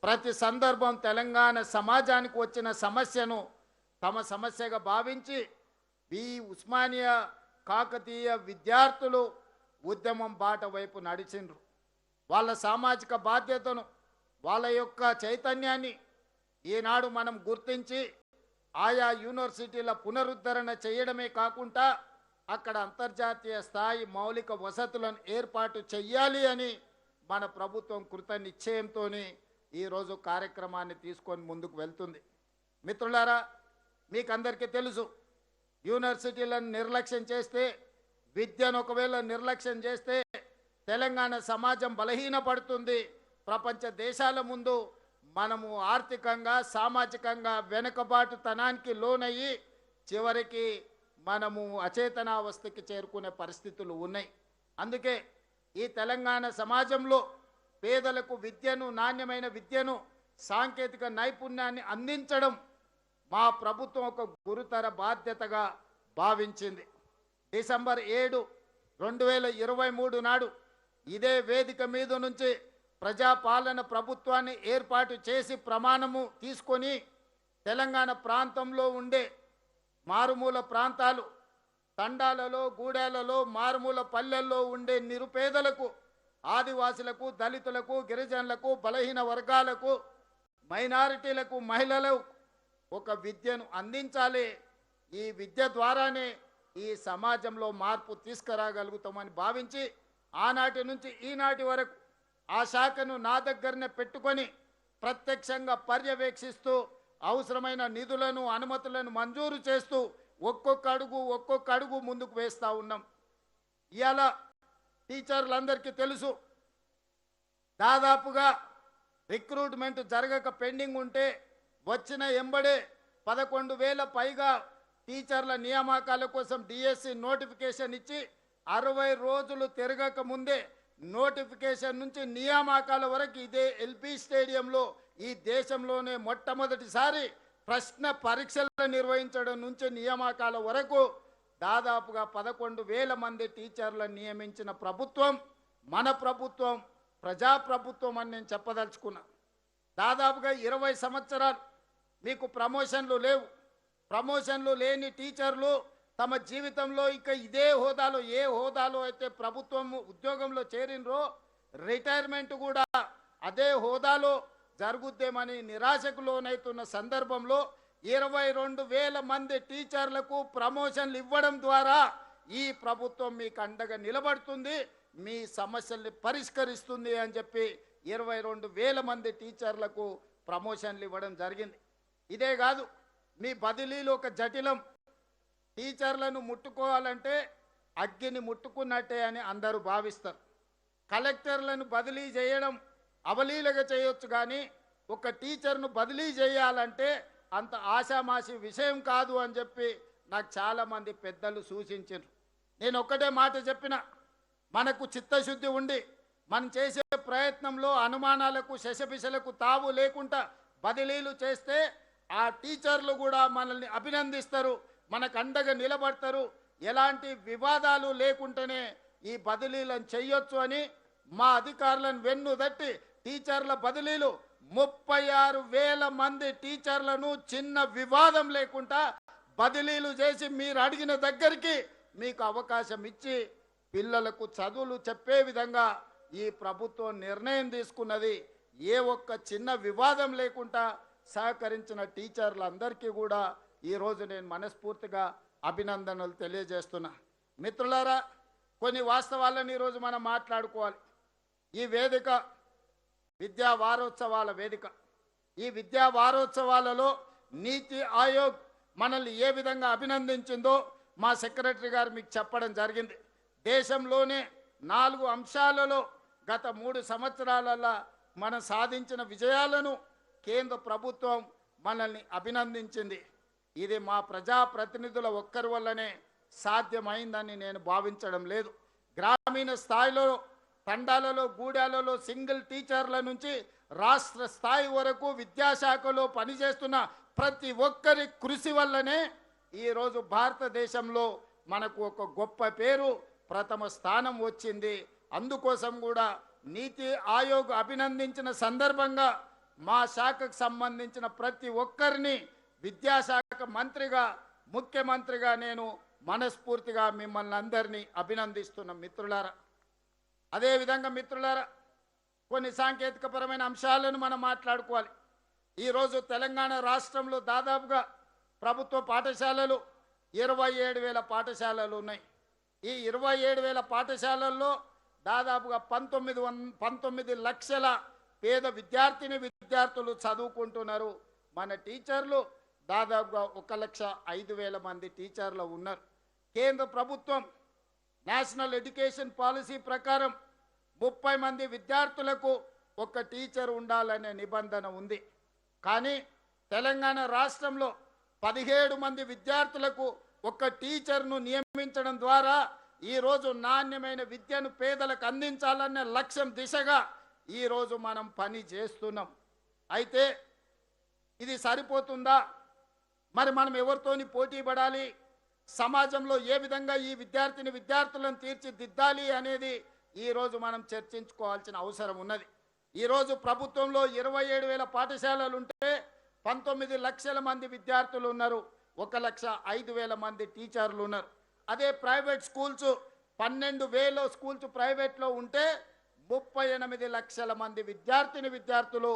ప్రతి సందర్భం తెలంగాణ సమాజానికి వచ్చిన సమస్యను తమ సమస్యగా భావించి ఈ ఉస్మానియా కాకతీయ విద్యార్థులు ఉద్యమం బాట వైపు నడిచిండ్రు. వాళ్ళ సామాజిక బాధ్యతను, వాళ్ళ యొక్క చైతన్యాన్ని ఈనాడు మనం గుర్తించి ఆయా యూనివర్సిటీల పునరుద్ధరణ చేయడమే కాకుండా అక్కడ అంతర్జాతీయ స్థాయి మౌలిక వసతులను ఏర్పాటు చెయ్యాలి అని మన ప్రభుత్వం కృత నిశ్చయంతో ఈరోజు కార్యక్రమాన్ని తీసుకొని ముందుకు వెళ్తుంది. మిత్రులారా, మీకు అందరికీ తెలుసు, యూనివర్సిటీలను నిర్లక్ష్యం చేస్తే, విద్యను ఒకవేళ నిర్లక్ష్యం చేస్తే తెలంగాణ సమాజం బలహీనపడుతుంది. ప్రపంచ దేశాల ముందు మనము ఆర్థికంగా, సామాజికంగా వెనుకబాటుతనానికి లోనయ్యి చివరికి మనము అచేతనావస్థకి చేరుకునే పరిస్థితులు ఉన్నాయి. అందుకే ఈ తెలంగాణ సమాజంలో పేదలకు విద్యను, నాణ్యమైన విద్యను, సాంకేతిక నైపుణ్యాన్ని అందించడం మా ప్రభుత్వం ఒక గురుతర బాధ్యతగా భావించింది. డిసెంబర్ 7, 2023 నాడు ఇదే వేదిక మీద నుంచి ప్రజాపాలన ప్రభుత్వాన్ని ఏర్పాటు చేసి ప్రమాణము తీసుకొని తెలంగాణ ప్రాంతంలో ఉండే మారుమూల ప్రాంతాలు, తండాలలో, గూడాలలో, మారుమూల పల్లెల్లో ఉండే నిరుపేదలకు, ఆదివాసులకు, దళితులకు, గిరిజనులకు, బలహీన వర్గాలకు, మైనారిటీలకు, మహిళలకు ఒక విద్యను అందించాలి. ఈ విద్య ద్వారానే ఈ సమాజంలో మార్పు తీసుకురాగలుగుతామని భావించి ఆనాటి నుంచి ఈనాటి వరకు ఆ శాఖను నా దగ్గరనే పెట్టుకొని ప్రత్యక్షంగా పర్యవేక్షిస్తూ అవసరమైన నిధులను, అనుమతులను మంజూరు చేస్తూ ఒక్కొక్క అడుగు ముందుకు వేస్తూ ఉన్నాం. ఇవాళ టీచర్లందరికీ తెలుసు, దాదాపుగా రిక్రూట్మెంట్ జరగక పెండింగ్ ఉంటే వచ్చిన ఎంబడే 11,000 పైగా టీచర్ల నియామకాల కోసం డిఎస్సి నోటిఫికేషన్ ఇచ్చి 60 రోజులు తిరగక ముందే నోటిఫికేషన్ నుంచి నియామకాల వరకు ఇదే ఎల్బీ స్టేడియంలో ఈ దేశంలోనే మొట్టమొదటిసారి ప్రశ్న పరీక్షలు నిర్వహించడం నుంచి నియామకాల వరకు దాదాపుగా 11,000 మంది టీచర్లను నియమించిన ప్రభుత్వం మన ప్రభుత్వం, ప్రజాప్రభుత్వం అని నేను చెప్పదలుచుకున్నా. దాదాపుగా 20 సంవత్సరాలు మీకు ప్రమోషన్లు లేవు. ప్రమోషన్లు లేని టీచర్లు తమ జీవితంలో ఇక ఇదే హోదాలో, ఏ హోదాలో అయితే ప్రభుత్వం ఉద్యోగంలో చేరినరో రిటైర్మెంట్ కూడా అదే హోదాలో జరుగుద్దేమని నిరాశకు లోనైతున్న సందర్భంలో 22,000 మంది టీచర్లకు ప్రమోషన్లు ఇవ్వడం ద్వారా ఈ ప్రభుత్వం మీకు అండగా నిలబడుతుంది, మీ సమస్యల్ని పరిష్కరిస్తుంది అని చెప్పి 22,000 మంది టీచర్లకు ప్రమోషన్లు ఇవ్వడం జరిగింది. ఇదే కాదు, మీ బదిలీలు ఒక జటిలం. టీచర్లను ముట్టుకోవాలంటే అగ్గిని ముట్టుకున్నట్టే అని అందరూ భావిస్తారు. కలెక్టర్లను బదిలీ చేయడం అవలీలగా చేయొచ్చు, కానీ ఒక టీచర్ను బదిలీ చేయాలంటే అంత ఆషామాషి విషయం కాదు అని చెప్పి నాకు చాలామంది పెద్దలు సూచించారు. నేను ఒక్కటే మాట చెప్పిన, మనకు చిత్తశుద్ధి ఉండి మనం చేసే ప్రయత్నంలో అనుమానాలకు, శశపిశలకు తావు లేకుండా బదిలీలు చేస్తే ఆ టీచర్లు కూడా మనల్ని అభినందిస్తారు, మనకు అండగా నిలబడతారు. ఎలాంటి వివాదాలు లేకుండానే ఈ బదిలీలను చెయ్యొచ్చు అని మా అధికారులను వెన్నుదట్టి టీచర్ల బదిలీలు 36,000 మంది టీచర్లను చిన్న వివాదం లేకుండా బదిలీలు చేసి మీరు అడిగిన దగ్గరికి మీకు అవకాశం ఇచ్చి పిల్లలకు చదువులు చెప్పే విధంగా ఈ ప్రభుత్వం నిర్ణయం తీసుకున్నది. ఏ ఒక్క చిన్న వివాదం లేకుండా సహకరించిన టీచర్లందరికీ కూడా ఈరోజు నేను మనస్ఫూర్తిగా అభినందనలు తెలియజేస్తున్నా. మిత్రులారా, కొన్ని వాస్తవాలను ఈరోజు మనం మాట్లాడుకోవాలి. ఈ వేదిక విద్యా వారోత్సవాల వేదిక. ఈ విద్యా వారోత్సవాలలో నీతి ఆయోగ్ మనల్ని ఏ విధంగా అభినందించిందో మా సెక్రటరీ గారు మీకు చెప్పడం జరిగింది. దేశంలోనే 4 అంశాలలో గత 3 సంవత్సరాలలో మనం సాధించిన విజయాలను కేంద్ర ప్రభుత్వం మనల్ని అభినందించింది. ఇది మా ప్రజాప్రతినిధుల ఒక్కరి వల్లనే సాధ్యమైందని నేను భావించడం లేదు. గ్రామీణ స్థాయిలో, తండాలలో, గూడాలలో సింగిల్ టీచర్ల నుంచి రాష్ట్ర స్థాయి వరకు విద్యాశాఖలో పనిచేస్తున్న ప్రతి ఒక్కరి కృషి వల్లనే ఈరోజు భారతదేశంలో మనకు ఒక గొప్ప పేరు, ప్రథమ స్థానం వచ్చింది. అందుకోసం కూడా నీతి ఆయోగ్ అభినందించిన సందర్భంగా మా శాఖకు సంబంధించిన ప్రతి ఒక్కరిని విద్యాశాఖ మంత్రిగా, ముఖ్యమంత్రిగా నేను మనస్ఫూర్తిగా మిమ్మల్ని అందరినీ అభినందిస్తున్న మిత్రులారా. అదేవిధంగా మిత్రులారా, కొన్ని సాంకేతికపరమైన అంశాలను మనం మాట్లాడుకోవాలి. ఈరోజు తెలంగాణ రాష్ట్రంలో దాదాపుగా ప్రభుత్వ పాఠశాలలు 27,000 పాఠశాలలు ఉన్నాయి. ఈ 27,000 పాఠశాలల్లో దాదాపుగా 19 లక్షల పేద విద్యార్థులు చదువుకుంటున్నారు. మన టీచర్లు దాదాపుగా 1,05,000 మంది టీచర్లు ఉన్నారు. కేంద్ర ప్రభుత్వం నేషనల్ ఎడ్యుకేషన్ పాలసీ ప్రకారం 30 మంది విద్యార్థులకు ఒక టీచర్ ఉండాలనే నిబంధన ఉంది. కానీ తెలంగాణ రాష్ట్రంలో 17 మంది విద్యార్థులకు ఒక టీచర్ను నియమించడం ద్వారా ఈరోజు నాణ్యమైన విద్యను పేదలకు అందించాలనే లక్ష్యం దిశగా ఈరోజు మనం పని చేస్తున్నాం. అయితే ఇది సరిపోతుందా? మరి మనం ఎవరితోని పోటీ పడాలి, సమాజంలో ఏ విధంగా ఈ విద్యార్థులను తీర్చిదిద్దాలి అనేది ఈరోజు మనం చర్చించుకోవాల్సిన అవసరం ఉన్నది. ఈరోజు ప్రభుత్వంలో 27,000 పాఠశాలలు ఉంటే 19 లక్షల మంది విద్యార్థులు ఉన్నారు, 1,05,000 మంది టీచర్లు ఉన్నారు. అదే ప్రైవేట్ స్కూల్స్ 12,000 స్కూల్స్ ప్రైవేట్లో ఉంటే 38 లక్షల మంది విద్యార్థులు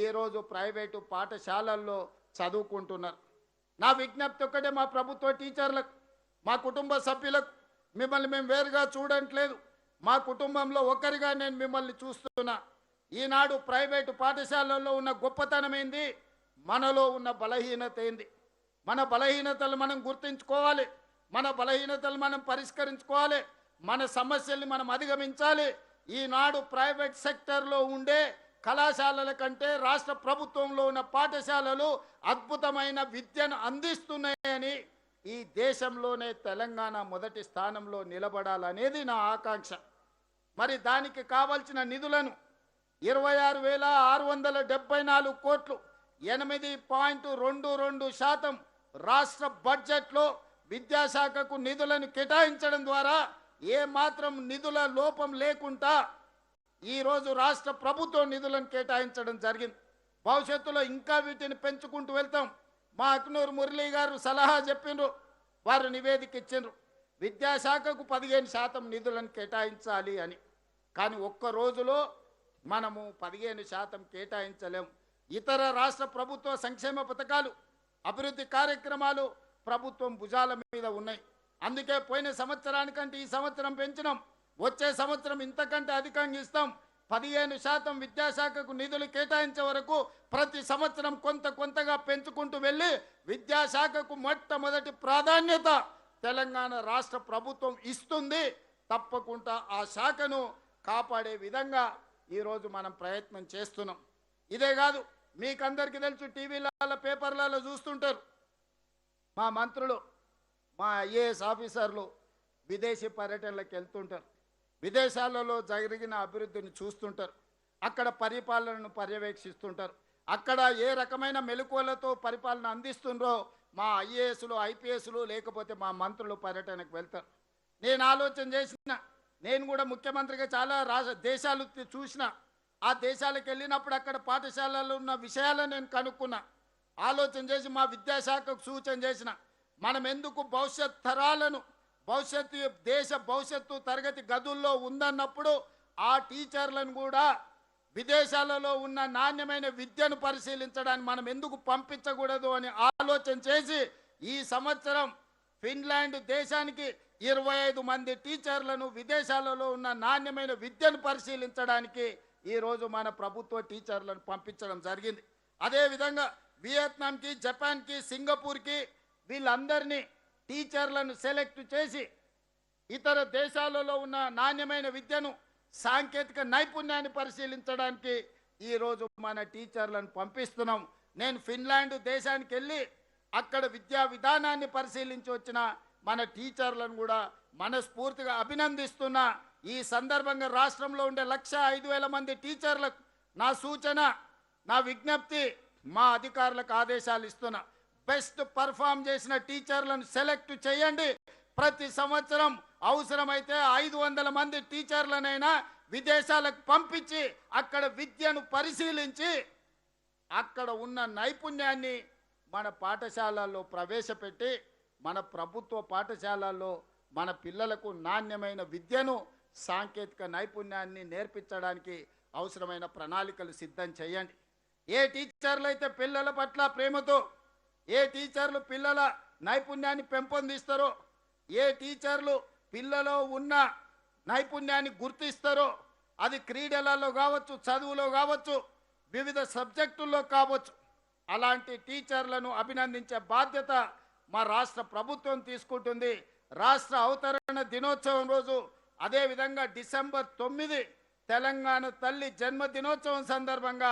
ఈరోజు ప్రైవేటు పాఠశాలల్లో చదువుకుంటున్నారు. నా విజ్ఞప్తి ఒక్కటే మా ప్రభుత్వ టీచర్లకు, మా కుటుంబ సభ్యులకు, మిమ్మల్ని మేము వేరుగా చూడట్లేదు, మా కుటుంబంలో ఒకరిగా నేను మిమ్మల్ని చూస్తున్నా. ఈనాడు ప్రైవేటు పాఠశాలల్లో ఉన్న గొప్పతనం ఏంది, మనలో ఉన్న బలహీనత ఏంది? మన బలహీనతలు మనం గుర్తించుకోవాలి, మన బలహీనతలు మనం పరిష్కరించుకోవాలి, మన సమస్యల్ని మనం అధిగమించాలి. ఈనాడు ప్రైవేట్ సెక్టర్లో ఉండే కళాశాలల కంటే రాష్ట్ర ప్రభుత్వంలో ఉన్న పాఠశాలలు అద్భుతమైన విద్యను అందిస్తున్నాయని, ఈ దేశంలోనే తెలంగాణ మొదటి స్థానంలో నిలబడాలనేది నా ఆకాంక్ష. మరి దానికి కావాల్సిన నిధులను 26,674 కోట్లు 8.22% రాష్ట్ర బడ్జెట్లో విద్యాశాఖకు నిధులను కేటాయించడం ద్వారా ఏమాత్రం నిధుల లోపం లేకుండా ఈరోజు రాష్ట్ర ప్రభుత్వం నిధులను కేటాయించడం జరిగింది. భవిష్యత్తులో ఇంకా వీటిని పెంచుకుంటూ వెళ్తాం. మా అక్నూరు మురళీ గారు సలహా చెప్పిండ్రు, వారు నివేదిక ఇచ్చిండ్రు, విద్యాశాఖకు 15% నిధులను కేటాయించాలి అని. కానీ ఒక్క రోజులో మనము 15% కేటాయించలేము. ఇతర రాష్ట్ర ప్రభుత్వ సంక్షేమ పథకాలు, అభివృద్ధి కార్యక్రమాలు ప్రభుత్వం భుజాల మీద ఉన్నాయి. అందుకే పోయిన సంవత్సరానికంటే ఈ సంవత్సరం పెంచినాం, వచ్చే సంవత్సరం ఇంతకంటే అధికంగా ఇస్తాం. 15% విద్యాశాఖకు నిధులు కేటాయించే వరకు ప్రతి సంవత్సరం కొంతగా పెంచుకుంటూ వెళ్ళి విద్యాశాఖకు మొట్టమొదటి ప్రాధాన్యత తెలంగాణ రాష్ట్ర ప్రభుత్వం ఇస్తుంది. తప్పకుండా ఆ శాఖను కాపాడే విధంగా ఈరోజు మనం ప్రయత్నం చేస్తున్నాం. ఇదే కాదు, మీకందరికీ తెలుసు, టీవీలలో పేపర్లలో చూస్తుంటారు, మా మంత్రులు, మా ఐఏఎస్ ఆఫీసర్లు విదేశీ పర్యటనలకు వెళ్తుంటారు, విదేశాలలో జరిగిన అభివృద్ధిని చూస్తుంటారు, అక్కడ పరిపాలనను పర్యవేక్షిస్తుంటారు, అక్కడ ఏ రకమైన మెలకువలతో పరిపాలన అందిస్తుండ్రో మా ఐఏఎస్లు, ఐపీఎస్లు లేకపోతే మా మంత్రులు పర్యటనకు వెళ్తారు. నేను ఆలోచన చేసిన, నేను కూడా ముఖ్యమంత్రిగా చాలా దేశాలు చూసిన, ఆ దేశాలకు వెళ్ళినప్పుడు అక్కడ పాఠశాలలో ఉన్న విషయాలను నేను కనుక్కున్నా. ఆలోచన చేసి మా విద్యాశాఖకు సూచన చేసిన, మనం ఎందుకు భవిష్యత్ తరాలను, దేశ భవిష్యత్తు తరగతి గదుల్లో ఉందన్నప్పుడు ఆ టీచర్లను కూడా విదేశాలలో ఉన్న నాణ్యమైన విద్యను పరిశీలించడానికి మనం ఎందుకు పంపించకూడదు అని ఆలోచన చేసి ఈ సంవత్సరం ఫిన్లాండ్ దేశానికి 25 మంది టీచర్లను విదేశాలలో ఉన్న నాణ్యమైన విద్యను పరిశీలించడానికి ఈరోజు మన ప్రభుత్వ టీచర్లను పంపించడం జరిగింది. అదేవిధంగా వియత్నాంకి, జపాన్కి, సింగపూర్కి వీళ్ళందరినీ టీచర్లను సెలెక్ట్ చేసి ఇతర దేశాలలో ఉన్న నాణ్యమైన విద్యను, సాంకేతిక నైపుణ్యాన్ని పరిశీలించడానికి ఈరోజు మన టీచర్లను పంపిస్తున్నాం. నేను ఫిన్లాండ్ దేశానికి వెళ్ళి అక్కడ విద్యా విధానాన్ని పరిశీలించి వచ్చిన మన టీచర్లను కూడా మనస్ఫూర్తిగా అభినందిస్తున్నా. ఈ సందర్భంగా రాష్ట్రంలో ఉండే 1,05,000 మంది టీచర్లకు నా సూచన, నా విజ్ఞప్తి, మా అధికారులకు ఆదేశాలు ఇస్తున్నా. బెస్ట్ పర్ఫామ్ చేసిన టీచర్లను సెలెక్ట్ చేయండి. ప్రతి సంవత్సరం అవసరమైతే 500 మంది టీచర్లనైనా విదేశాలకు పంపించి అక్కడ విద్యను పరిశీలించి అక్కడ ఉన్న నైపుణ్యాన్ని మన పాఠశాలల్లో ప్రవేశపెట్టి మన ప్రభుత్వ పాఠశాలల్లో మన పిల్లలకు నాణ్యమైన విద్యను, సాంకేతిక నైపుణ్యాన్ని నేర్పించడానికి అవసరమైన ప్రణాళికలు సిద్ధం చేయండి. ఏ టీచర్లు అయితే పిల్లల పట్ల ప్రేమతో, ఏ టీచర్లు పిల్లల నైపుణ్యాన్ని పెంపొందిస్తారో, ఏ టీచర్లు పిల్లలో ఉన్న నైపుణ్యాన్ని గుర్తిస్తారో, అది క్రీడలలో కావచ్చు, చదువులో కావచ్చు, వివిధ సబ్జెక్టుల్లో కావచ్చు, అలాంటి టీచర్లను అభినందించే బాధ్యత మా రాష్ట్ర ప్రభుత్వం తీసుకుంటుంది. రాష్ట్ర అవతరణ దినోత్సవం రోజు, అదేవిధంగా డిసెంబర్ 9 తెలంగాణ తల్లి జన్మదినోత్సవం సందర్భంగా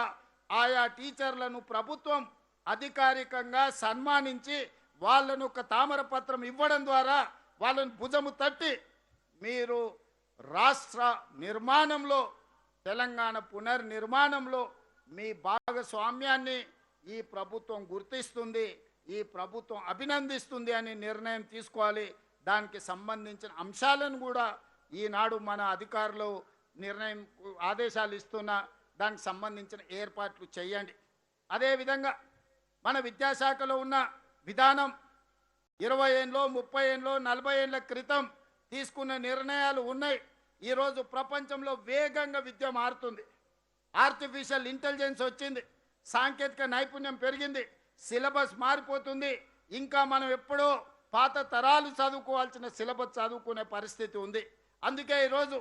ఆయా టీచర్లను ప్రభుత్వం అధికారికంగా సన్మానించి వాళ్ళను ఒక తామరపత్రం ఇవ్వడం ద్వారా వాళ్ళను భుజము తట్టి మీరు రాష్ట్ర నిర్మాణంలో, తెలంగాణ పునర్నిర్మాణంలో మీ భాగస్వామ్యాన్ని ఈ ప్రభుత్వం గుర్తిస్తుంది, ఈ ప్రభుత్వం అభినందిస్తుంది అని నిర్ణయం తీసుకోవాలి. దానికి సంబంధించిన అంశాలను కూడా ఈనాడు మన అధికారులు నిర్ణయం ఆదేశాలు ఇస్తున్న దానికి సంబంధించిన ఏర్పాట్లు చేయండి. అదేవిధంగా మన విద్యాశాఖలో ఉన్న విధానం 20 ఏళ్ళలో, 30 ఏళ్ళలో, 40 ఏళ్ళ క్రితం తీసుకున్న నిర్ణయాలు ఉన్నాయి. ఈరోజు ప్రపంచంలో వేగంగా విద్య మారుతుంది. ఆర్టిఫిషియల్ ఇంటెలిజెన్స్ వచ్చింది, సాంకేతిక నైపుణ్యం పెరిగింది, సిలబస్ మారిపోతుంది. ఇంకా మనం ఎప్పుడో పాత తరాలు చదువుకోవాల్సిన సిలబస్ చదువుకునే పరిస్థితి ఉంది. అందుకే ఈరోజు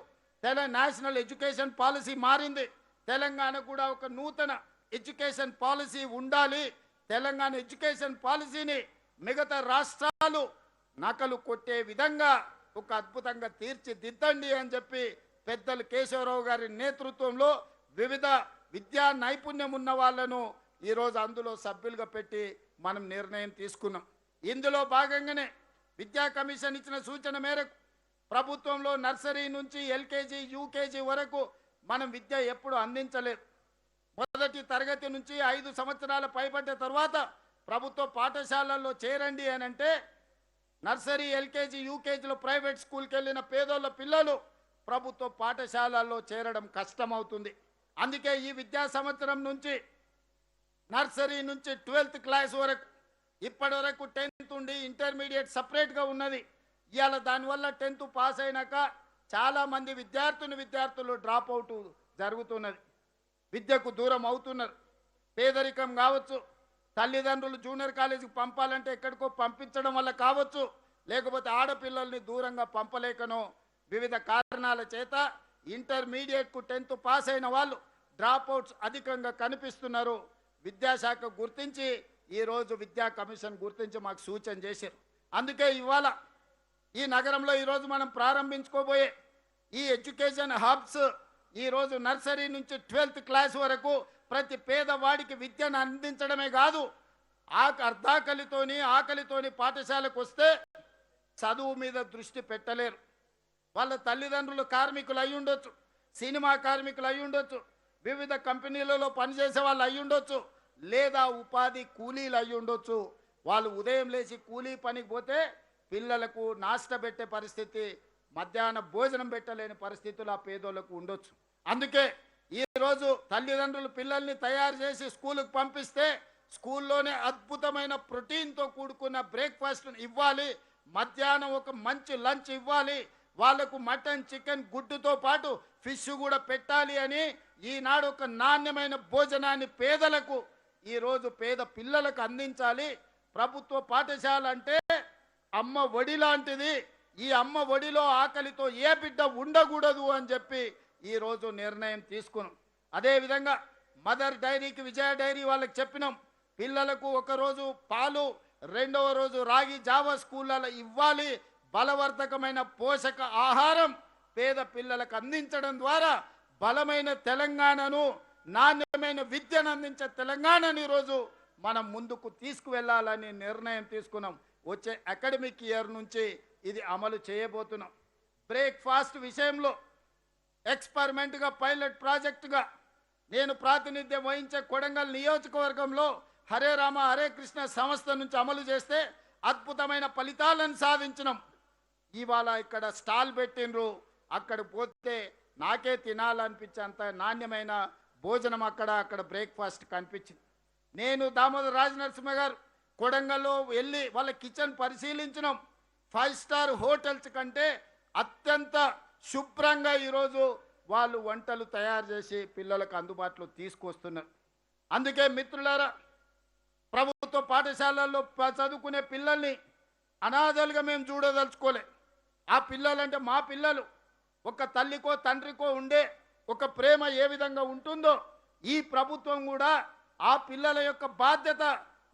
నేషనల్ ఎడ్యుకేషన్ పాలసీ మారింది. తెలంగాణ కూడా ఒక నూతన ఎడ్యుకేషన్ పాలసీ ఉండాలి. తెలంగాణ ఎడ్యుకేషన్ పాలసీని మిగతా రాష్ట్రాలు నకలు కొట్టే విధంగా ఒక అద్భుతంగా తీర్చిదిద్దండి అని చెప్పి పెద్దలు కేశవరావు గారి నేతృత్వంలో వివిధ విద్యా నైపుణ్యం ఉన్న వాళ్ళను ఈరోజు అందులో సభ్యులుగా పెట్టి మనం నిర్ణయం తీసుకున్నాం. ఇందులో భాగంగానే విద్యా కమిషన్ ఇచ్చిన సూచన మేరకు ప్రభుత్వంలో నర్సరీ నుంచి ఎల్కేజీ, యూకేజీ వరకు మనం విద్య ఎప్పుడు అందించలేదు. మొదటి తరగతి నుంచి 5 సంవత్సరాల పైబడ్డ తర్వాత ప్రభుత్వ పాఠశాలల్లో చేరండి అని అంటే నర్సరీ, ఎల్కేజీ, యూకేజీలో ప్రైవేట్ స్కూల్కి వెళ్ళిన పేదోళ్ళ పిల్లలు ప్రభుత్వ పాఠశాలల్లో చేరడం కష్టమవుతుంది. అందుకే ఈ విద్యా సంవత్సరం నుంచి నర్సరీ నుంచి 12th క్లాస్ వరకు, ఇప్పటి వరకు 10th ఉండి ఇంటర్మీడియట్ సపరేట్గా ఉన్నది. ఇవాళ దానివల్ల 10th పాస్ అయినాక చాలామంది విద్యార్థులు డ్రాప్ అవుట్ జరుగుతున్నది, విద్యకు దూరం అవుతున్నారు. పేదరికం కావచ్చు, తల్లిదండ్రులు జూనియర్ కాలేజీకి పంపాలంటే ఎక్కడికో పంపించడం వల్ల కావచ్చు, లేకపోతే ఆడపిల్లల్ని దూరంగా పంపలేకనో వివిధ కారణాల చేత ఇంటర్మీడియట్కు 10th పాస్ అయిన వాళ్ళు డ్రాప్ అవుట్స్ అధికంగా కనిపిస్తున్నారు. విద్యాశాఖ గుర్తించి ఈరోజు విద్యా కమిషన్ గుర్తించి మాకు సూచన చేశారు. అందుకే ఇవాళ ఈ నగరంలో ఈరోజు మనం ప్రారంభించుకోబోయే ఈ ఎడ్యుకేషన్ హబ్స్ ఈరోజు నర్సరీ నుంచి 12th క్లాస్ వరకు ప్రతి పేదవాడికి విద్యను అందించడమే కాదు, ఆకలితోని పాఠశాలకు వస్తే చదువు మీద దృష్టి పెట్టలేరు. వాళ్ళ తల్లిదండ్రులు కార్మికులు అయి ఉండొచ్చు, సినిమా కార్మికులు అయి ఉండొచ్చు, వివిధ కంపెనీలలో పనిచేసే వాళ్ళు అయి ఉండొచ్చు, లేదా ఉపాధి కూలీలు అయి ఉండొచ్చు. వాళ్ళు ఉదయం లేచి కూలీ పనికి పోతే పిల్లలకు నాష్ట పెట్టే పరిస్థితి, మధ్యాహ్న భోజనం పెట్టలేని పరిస్థితులు ఆ పేదోళ్లకు ఉండొచ్చు. అందుకే ఈరోజు తల్లిదండ్రులు పిల్లల్ని తయారు చేసి స్కూలుకు పంపిస్తే స్కూల్లోనే అద్భుతమైన ప్రోటీన్తో కూడుకున్న బ్రేక్ఫాస్ట్ ఇవ్వాలి, మధ్యాహ్నం ఒక మంచి లంచ్ ఇవ్వాలి, వాళ్లకు మటన్, చికెన్, గుడ్డుతో పాటు ఫిష్ కూడా పెట్టాలి అని ఈనాడు ఒక నాణ్యమైన భోజనాన్ని పేదలకు, ఈరోజు పేద పిల్లలకు అందించాలి. ప్రభుత్వ పాఠశాల అంటే అమ్మ ఒడి లాంటిది. ఈ అమ్మ ఒడిలో ఆకలితో ఏ బిడ్డ ఉండకూడదు అని చెప్పి ఈరోజు నిర్ణయం తీసుకున్నాం. అదేవిధంగా మదర్ డైరీకి, విజయ డైరీ వాళ్ళకి చెప్పినాం, పిల్లలకు ఒకరోజు పాలు, రెండవ రోజు రాగి జావా స్కూళ్ళలో ఇవ్వాలి. బలవర్ధకమైన పోషక ఆహారం పేద పిల్లలకు అందించడం ద్వారా బలమైన తెలంగాణను, నాణ్యమైన విద్యను అందించే తెలంగాణను ఈరోజు మనం ముందుకు తీసుకువెళ్ళాలని నిర్ణయం తీసుకున్నాం. వచ్చే అకాడమిక్ ఇయర్ నుంచి ఇది అమలు చేయబోతున్నాం. బ్రేక్ఫాస్ట్ విషయంలో ఎక్స్పెరిమెంట్గా, పైలట్ ప్రాజెక్టుగా నేను ప్రాతినిధ్యం వహించే కొడంగల్ నియోజకవర్గంలో హరే రామ హరే కృష్ణ సంస్థ నుంచి అమలు చేస్తే అద్భుతమైన ఫలితాలను సాధించినాం. ఇవాళ ఇక్కడ స్టాల్ పెట్టినరు, అక్కడ పోతే నాకే తినాలనిపించేంత నాణ్యమైన భోజనం అక్కడ బ్రేక్ఫాస్ట్ కనిపించింది. నేను దామోదర్ రాజనరసింహ గారు కొడంగల్లో వెళ్ళి వాళ్ళ కిచెన్ పరిశీలించినాం. 5 స్టార్ హోటల్స్ కంటే అత్యంత శుభ్రంగా ఈరోజు వాళ్ళు వంటలు తయారు చేసి పిల్లలకు అందుబాటులో తీసుకొస్తున్నారు. అందుకే మిత్రులారా, ప్రభుత్వ పాఠశాలల్లో చదువుకునే పిల్లల్ని అనాథలుగా మేము చూడదలుచుకోలే. ఆ పిల్లలంటే మా పిల్లలు. ఒక తల్లికో తండ్రికో ఉండే ఒక ప్రేమ ఏ విధంగా ఉంటుందో ఈ ప్రభుత్వం కూడా ఆ పిల్లల యొక్క బాధ్యత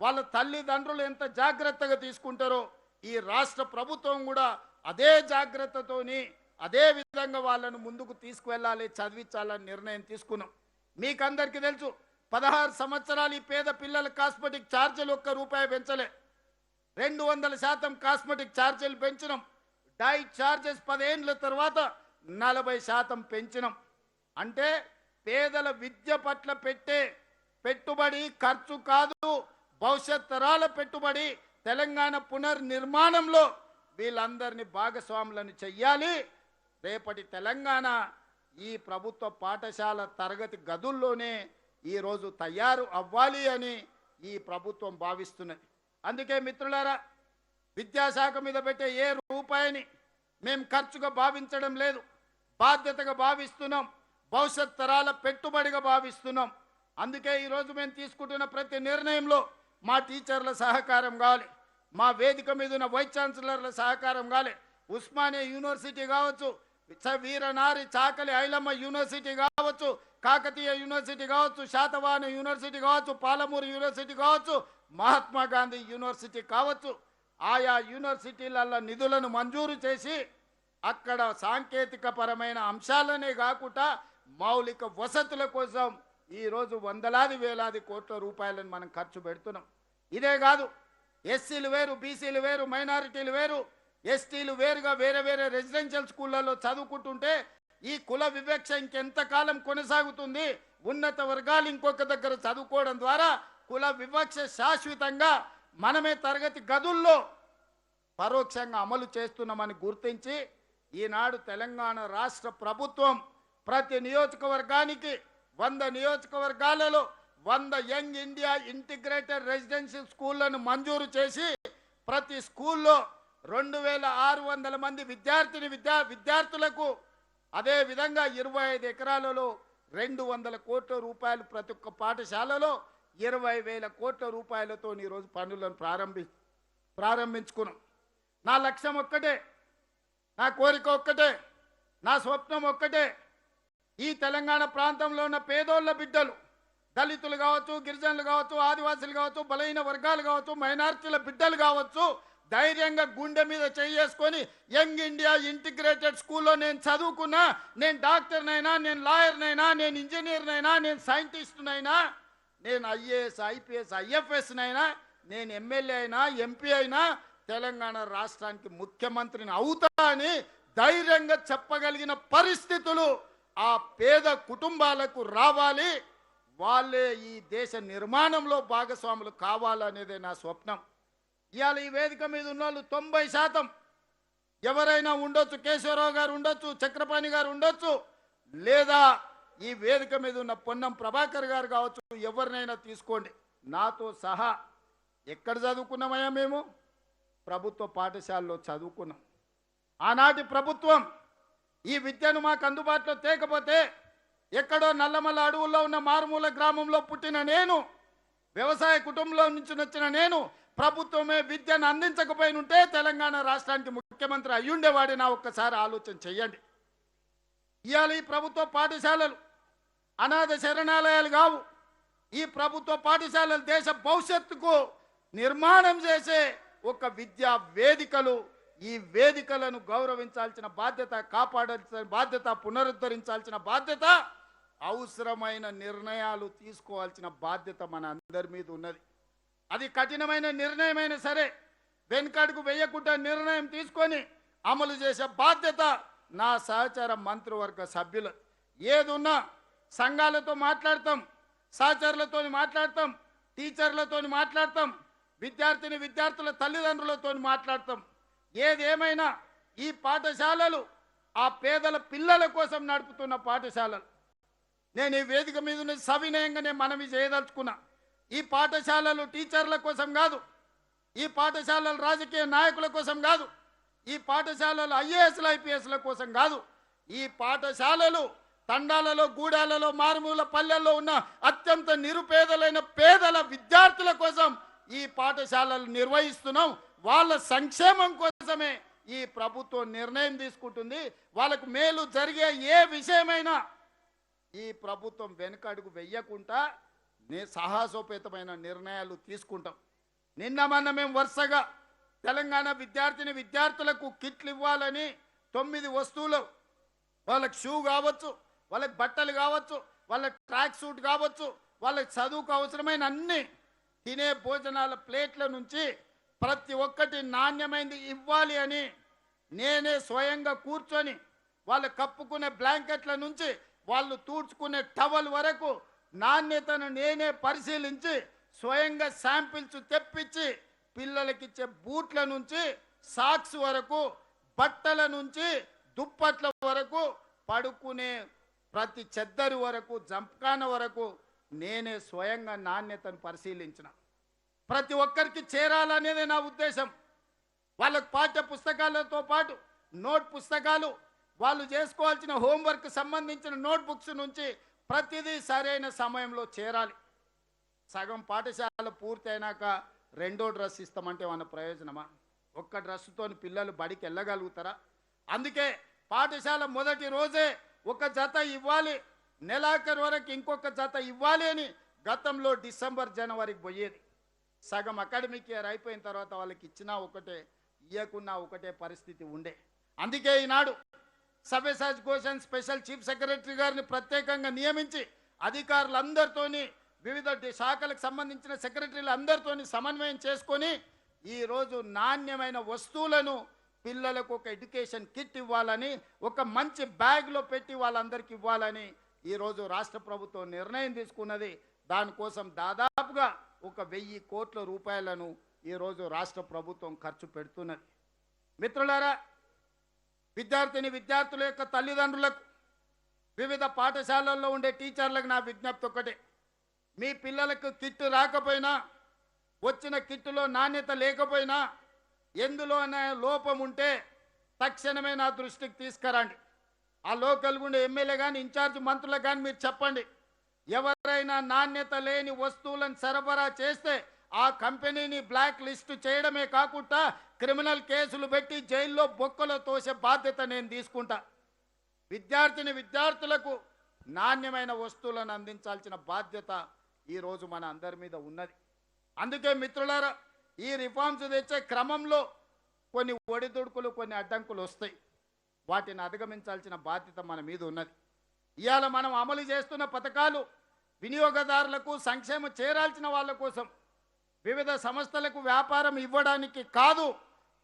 వాళ్ళ తల్లిదండ్రులు ఎంత జాగ్రత్తగా తీసుకుంటారో ఈ రాష్ట్ర ప్రభుత్వం కూడా అదే జాగ్రత్తతోని అదే విధంగా వాళ్ళను ముందుకు తీసుకువెళ్ళాలి, చదివించాలని నిర్ణయం తీసుకున్నాం. మీకందరికీ తెలుసు, 16 సంవత్సరాలు ఈ పేద పిల్లల కాస్మెటిక్ ఛార్జీలు ₹1 పెంచలే. 200% కాస్మెటిక్ ఛార్జీలు పెంచినాం. డైట్ ఛార్జెస్ 10 ఏళ్ళ తర్వాత 40% పెంచినాం. అంటే పేదల విద్య పట్ల పెట్టే పెట్టుబడి ఖర్చు కాదు, భవిష్యత్ తరాల పెట్టుబడి. తెలంగాణ పునర్నిర్మాణంలో వీళ్ళందరినీ భాగస్వాములను చెయ్యాలి. రేపటి తెలంగాణ ఈ ప్రభుత్వ పాఠశాల తరగతి గదుల్లోనే ఈరోజు తయారు అవ్వాలి అని ఈ ప్రభుత్వం భావిస్తున్నది. అందుకే మిత్రులారా, విద్యాశాఖ మీద పెట్టే ఏ రూపాయిని మేము ఖర్చుగా భావించడం లేదు, బాధ్యతగా భావిస్తున్నాం, భవిష్యత్ తరాల పెట్టుబడిగా భావిస్తున్నాం. అందుకే ఈరోజు మేము తీసుకుంటున్న ప్రతి నిర్ణయంలో మా టీచర్ల సహకారం కావాలి, మా వేదిక మీద ఉన్న వైస్ ఛాన్సలర్ల సహకారం కావాలి. ఉస్మానియా యూనివర్సిటీ కావచ్చు, వీరనారి చాకలి ఐలమ్మ యూనివర్సిటీ కావచ్చు, కాకతీయ యూనివర్సిటీ కావచ్చు, శాతవాహన యూనివర్సిటీ కావచ్చు, పాలమూరు యూనివర్సిటీ కావచ్చు, మహాత్మా గాంధీ యూనివర్సిటీ కావచ్చు, ఆయా యూనివర్సిటీల నిధులను మంజూరు చేసి అక్కడ సాంకేతిక పరమైన అంశాలనే కాకుండా మౌలిక వసతుల కోసం ఈరోజు వందలాది వేలాది కోట్ల రూపాయలను మనం ఖర్చు పెడుతున్నాం. ఇదే కాదు, ఎస్సీలు వేరు, బీసీలు వేరు, మైనారిటీలు వేరు, ఎస్టీలు వేరుగా వేరే వేరే రెసిడెన్షియల్ స్కూళ్ళలో చదువుకుంటుంటే ఈ కుల వివక్ష ఇంకెంతకాలం కొనసాగుతుంది? ఉన్నత వర్గాలు ఇంకొక దగ్గర చదువుకోవడం ద్వారా కుల వివక్ష శాశ్వతంగా మనమే తరగతి గదుల్లో పరోక్షంగా అమలు చేస్తున్నామని గుర్తించి ఈనాడు తెలంగాణ రాష్ట్ర ప్రభుత్వం ప్రతి నియోజకవర్గానికి 100 నియోజకవర్గాలలో 100 యంగ్ ఇండియా ఇంటిగ్రేటెడ్ రెసిడెన్షియల్ స్కూళ్లను మంజూరు చేసి ప్రతి స్కూల్లో 2600 మంది విద్యార్థులకు అదే విధంగా 25 ఎకరాలలో 200 కోట్ల రూపాయలు ప్రతి ఒక్క పాఠశాలలో 20,000 కోట్ల రూపాయలతో ఈరోజు పనులను ప్రారంభించుకున్నాం. నా లక్ష్యం ఒక్కటే, నా కోరిక ఒక్కటే, నా స్వప్నం ఒక్కటే. ఈ తెలంగాణ ప్రాంతంలో ఉన్న పేదోళ్ళ బిడ్డలు, దళితులు కావచ్చు, గిరిజనులు కావచ్చు, ఆదివాసులు కావచ్చు, బలహీన వర్గాలు కావచ్చు, మైనారిటీల బిడ్డలు కావచ్చు, ధైర్యంగా గుండె మీద చేసుకొని యంగ్ ఇండియా ఇంటిగ్రేటెడ్ స్కూల్లో నేను చదువుకున్నా, నేను డాక్టర్నైనా, నేను లాయర్నైనా, నేను ఇంజనీర్నైనా, నేను సైంటిస్ట్నైనా, నేను ఐఏఎస్ ఐపీఎస్ ఐఎఫ్ఎస్నైనా, నేను ఎమ్మెల్యే అయినా ఎంపీ అయినా తెలంగాణ రాష్ట్రానికి ముఖ్యమంత్రిని అవుతా అని ధైర్యంగా చెప్పగలిగిన పరిస్థితులు ఆ పేద కుటుంబాలకు రావాలి. వాళ్ళే ఈ దేశ నిర్మాణంలో భాగస్వాములు కావాలనేదే నా స్వప్నం. ఇవాళ ఈ వేదిక మీద ఉన్న వాళ్ళు 90% ఎవరైనా ఉండొచ్చు, కేశవరావు గారు ఉండొచ్చు, చక్రపాణి గారు ఉండొచ్చు, లేదా ఈ వేదిక మీద ఉన్న పొన్నం ప్రభాకర్ గారు కావచ్చు, ఎవరినైనా తీసుకోండి, నాతో సహా ఎక్కడ చదువుకున్నామయ్యా? మేము ప్రభుత్వ పాఠశాలలో చదువుకున్నాం. ఆనాటి ప్రభుత్వం ఈ విద్యను మాకు అందుబాటులో తేకపోతే ఎక్కడో నల్లమల్ల అడవుల్లో ఉన్న మారుమూల గ్రామంలో పుట్టిన నేను, వ్యవసాయ కుటుంబంలో నుంచి వచ్చిన నేను ప్రభుత్వమే విద్యను అందించకపోయినుంటే తెలంగాణ రాష్ట్రానికి ముఖ్యమంత్రి అయ్యుండేవాడి. నా ఒక్కసారి ఆలోచన చెయ్యండి. ఇవాళ ఈ ప్రభుత్వ పాఠశాలలు అనాథ శరణాలయాలు కావు. ఈ ప్రభుత్వ పాఠశాలలు దేశ భవిష్యత్తుకు నిర్మాణం చేసే ఒక విద్యా వేదికలు. ఈ వేదికలను గౌరవించాల్సిన బాధ్యత, కాపాడాల్సిన బాధ్యత, పునరుద్ధరించాల్సిన బాధ్యత, అవసరమైన నిర్ణయాలు తీసుకోవాల్సిన బాధ్యత మన అందరి మీద ఉన్నది. అది కఠినమైన నిర్ణయమైనా సరే వెనుకడుగు వేయకుండా నిర్ణయం తీసుకొని అమలు చేసే బాధ్యత నా సహచార మంత్రివర్గ సభ్యులు. ఏదున్నా సంఘాలతో మాట్లాడతాం, సహచరులతో మాట్లాడతాం, టీచర్లతో మాట్లాడతాం, విద్యార్థుల తల్లిదండ్రులతో మాట్లాడతాం. ఏదేమైనా ఈ పాఠశాలలు ఆ పేదల పిల్లల కోసం నడుపుతున్న పాఠశాలలు. నేను ఈ వేదిక మీద సవినయంగానే మనవి చేయదలుచుకున్నా. ఈ పాఠశాలలు టీచర్ల కోసం కాదు, ఈ పాఠశాలలు రాజకీయ నాయకుల కోసం కాదు, ఈ పాఠశాలలు ఐఏఎస్ల ఐపీఎస్ల కోసం కాదు. ఈ పాఠశాలలు తండాలలో గూడాలలో మారుమూల పల్లెల్లో ఉన్న అత్యంత నిరుపేదలైన పేదల విద్యార్థుల కోసం ఈ పాఠశాలలు నిర్వహిస్తున్నాం. వాళ్ళ సంక్షేమం కోసమే ఈ ప్రభుత్వం నిర్ణయం తీసుకుంటుంది. వాళ్ళకు మేలు జరిగే ఏ విషయమైనా ఈ ప్రభుత్వం వెనుకడుగు వెయ్యకుండా సాహసోపేతమైన నిర్ణయాలు తీసుకుంటాం. నిన్న మొన్న మేము వరుసగా తెలంగాణ విద్యార్థులకు కిట్లు ఇవ్వాలని 9 వస్తువులు, వాళ్ళకి షూ కావచ్చు, వాళ్ళకి బట్టలు కావచ్చు, వాళ్ళ ట్రాక్ సూట్ కావచ్చు, వాళ్ళకి చదువుకు అవసరమైన అన్ని తినే భోజనాల ప్లేట్ల నుంచి ప్రతి ఒక్కటి నాణ్యమైనది ఇవ్వాలి అని నేనే స్వయంగా కూర్చొని వాళ్ళు కప్పుకునే బ్లాంకెట్ల నుంచి వాళ్ళు తూడ్చుకునే టవల్ వరకు నాణ్యతను నేనే పరిశీలించి స్వయంగా శాంపిల్స్ తెప్పించి పిల్లలకిచ్చే బూట్ల నుంచి సాక్స్ వరకు, బట్టల నుంచి దుప్పట్ల వరకు, పడుకునే ప్రతి చెద్దరి వరకు, జంప్కాన వరకు నేనే స్వయంగా నాణ్యతను పరిశీలించిన. ప్రతి ఒక్కరికి చేరాలనేదే నా ఉద్దేశం. వాళ్ళకు పాఠ్య పుస్తకాలతో పాటు నోట్ పుస్తకాలు, వాళ్ళు చేసుకోవాల్సిన హోంవర్క్ సంబంధించిన నోట్బుక్స్ నుంచి ప్రతిదీ సరైన సమయంలో చేరాలి. సగం పాఠశాల పూర్తి అయినాక 2వ డ్రెస్ ఇస్తామంటే మన ప్రయోజనమా? ఒక్క డ్రెస్సుతో పిల్లలు బడికి వెళ్ళగలుగుతారా? అందుకే పాఠశాల మొదటి రోజే ఒక జత ఇవ్వాలి, నెలాఖరు వరకు ఇంకొక జత ఇవ్వాలి అని గతంలో డిసెంబర్ జనవరికి పోయేది. సగం అకాడమిక్ ఇయర్ అయిపోయిన తర్వాత వాళ్ళకి ఇచ్చినా ఒకటే, ఇవ్వకున్నా ఒకటే పరిస్థితి ఉండే. అందుకే ఈనాడు Savyasachi Ghosh special chief secretary గారిని ప్రత్యేకంగా నియమించి అధికారులందరితోని, వివిధ శాఖలకు సంబంధించిన సెక్రటరీలు అందరితోని సమన్వయం చేసుకొని ఈరోజు నాణ్యమైన వస్తువులను పిల్లలకు ఒక ఎడ్యుకేషన్ కిట్ ఇవ్వాలని, ఒక మంచి బ్యాగ్లో పెట్టి వాళ్ళందరికీ ఇవ్వాలని ఈరోజు రాష్ట్ర ప్రభుత్వం నిర్ణయం తీసుకున్నది. దానికోసం దాదాపుగా 1,000 కోట్ల రూపాయలను ఈరోజు రాష్ట్ర ప్రభుత్వం ఖర్చు పెడుతున్నది. మిత్రులారా, విద్యార్థుల యొక్క తల్లిదండ్రులకు, వివిధ పాఠశాలల్లో ఉండే టీచర్లకు నా విజ్ఞప్తి ఒకటే. మీ పిల్లలకు కిట్ రాకపోయినా, వచ్చిన కిట్టులో నాణ్యత లేకపోయినా, ఎందులోనే లోపం ఉంటే తక్షణమే నా దృష్టికి తీసుకురండి. ఆ లోకల్ ఉండే ఎమ్మెల్యే కానీ, ఇన్ఛార్జ్ మంత్రులకు కానీ మీరు చెప్పండి. ఎవరైనా నాణ్యత లేని వస్తువులను సరఫరా చేస్తే ఆ కంపెనీని బ్లాక్ లిస్ట్ చేయడమే కాకుండా క్రిమినల్ కేసులు పెట్టి జైల్లో బొక్కలో తోసే బాధ్యత నేను తీసుకుంటా. విద్యార్థులకు నాణ్యమైన వస్తువులను అందించాల్సిన బాధ్యత ఈరోజు మన అందరి మీద ఉన్నది. అందుకే మిత్రులారా, ఈ రిఫార్మ్స్ తెచ్చే క్రమంలో కొన్ని ఒడిదుడుకులు, కొన్ని అడ్డంకులు వస్తాయి. వాటిని అధిగమించాల్సిన బాధ్యత మన మీద ఉన్నది. ఇవాళ మనం అమలు చేస్తున్న పథకాలు వినియోగదారులకు సంక్షేమం చేరాల్సిన వాళ్ళ కోసం, వివిధ సంస్థలకు వ్యాపారం ఇవ్వడానికి కాదు.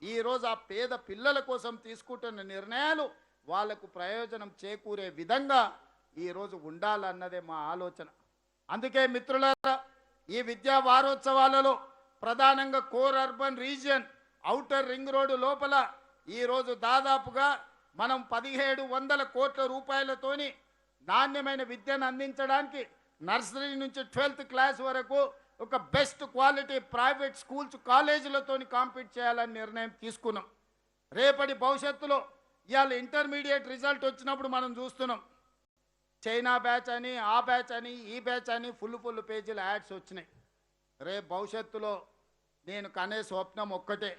ఈరోజు ఆ పేద పిల్లల కోసం తీసుకుంటున్న నిర్ణయాలు వాళ్లకు ప్రయోజనం చేకూరే విధంగా ఈరోజు ఉండాలన్నదే మా ఆలోచన. అందుకే మిత్రులారా, ఈ విద్యా వారోత్సవాలలో ప్రధానంగా core urban region, outer ring road లోపల ఈరోజు దాదాపుగా మనం 1,700 కోట్ల రూపాయలతోని నాణ్యమైన విద్యను అందించడానికి నర్సరీ నుంచి 12th క్లాస్ వరకు ఒక బెస్ట్ క్వాలిటీ ప్రైవేట్ స్కూల్స్, కాలేజీలతో కాంపీట్ చేయాలని నిర్ణయం తీసుకున్నాం. రేపటి భవిష్యత్తులో ఇవాళ ఇంటర్మీడియట్ రిజల్ట్ వచ్చినప్పుడు మనం చూస్తున్నాం, చైనా బ్యాచ్ అని, ఆ బ్యాచ్ అని, ఈ బ్యాచ్ అని ఫుల్ పేజీల యాడ్స్ వచ్చినాయి. రేపు భవిష్యత్తులో నేను కనే స్వప్నం ఒక్కటే,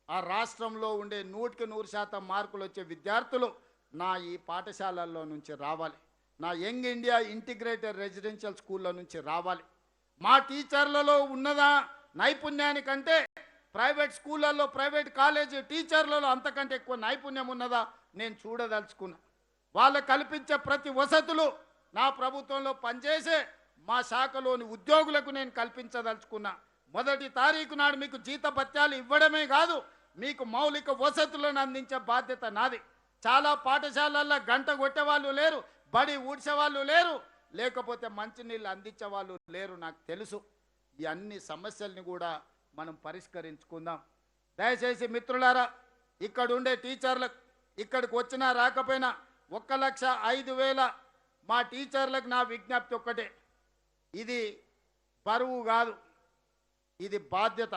ఆ రాష్ట్రంలో ఉండే 100% మార్కులు వచ్చే విద్యార్థులు నా ఈ పాఠశాలల్లో నుంచి రావాలి. నా యంగ్ ఇండియా ఇంటిగ్రేటెడ్ రెసిడెన్షియల్ స్కూల్లో నుంచి రావాలి. మా టీచర్లలో ఉన్నదా నైపుణ్యానికంటే ప్రైవేట్ స్కూళ్ళల్లో, ప్రైవేట్ కాలేజీ టీచర్లలో అంతకంటే ఎక్కువ నైపుణ్యం ఉన్నదా నేను చూడదలుచుకున్నా. వాళ్ళకు కల్పించే ప్రతి వసతులు నా ప్రభుత్వంలో పనిచేసే మా శాఖలోని ఉద్యోగులకు నేను కల్పించదలుచుకున్నా. 1వ తారీఖు నాడు మీకు జీతభత్యాలు ఇవ్వడమే కాదు, మీకు మౌలిక వసతులను అందించే బాధ్యత నాది. చాలా పాఠశాలల్లో గంట కొట్టేవాళ్ళు లేరు, బడి ఊడ్చేవాళ్ళు లేరు, లేకపోతే మంచినీళ్ళు అందించే వాళ్ళు లేరు. నాకు తెలుసు. ఈ అన్ని సమస్యల్ని కూడా మనం పరిష్కరించుకుందాం. దయచేసి మిత్రులారా, ఇక్కడ ఉండే టీచర్లకు, ఇక్కడికి వచ్చినా రాకపోయినా 1,05,000 మా టీచర్లకు నా విజ్ఞప్తి ఒక్కటే, ఇది బరువు కాదు, ఇది బాధ్యత,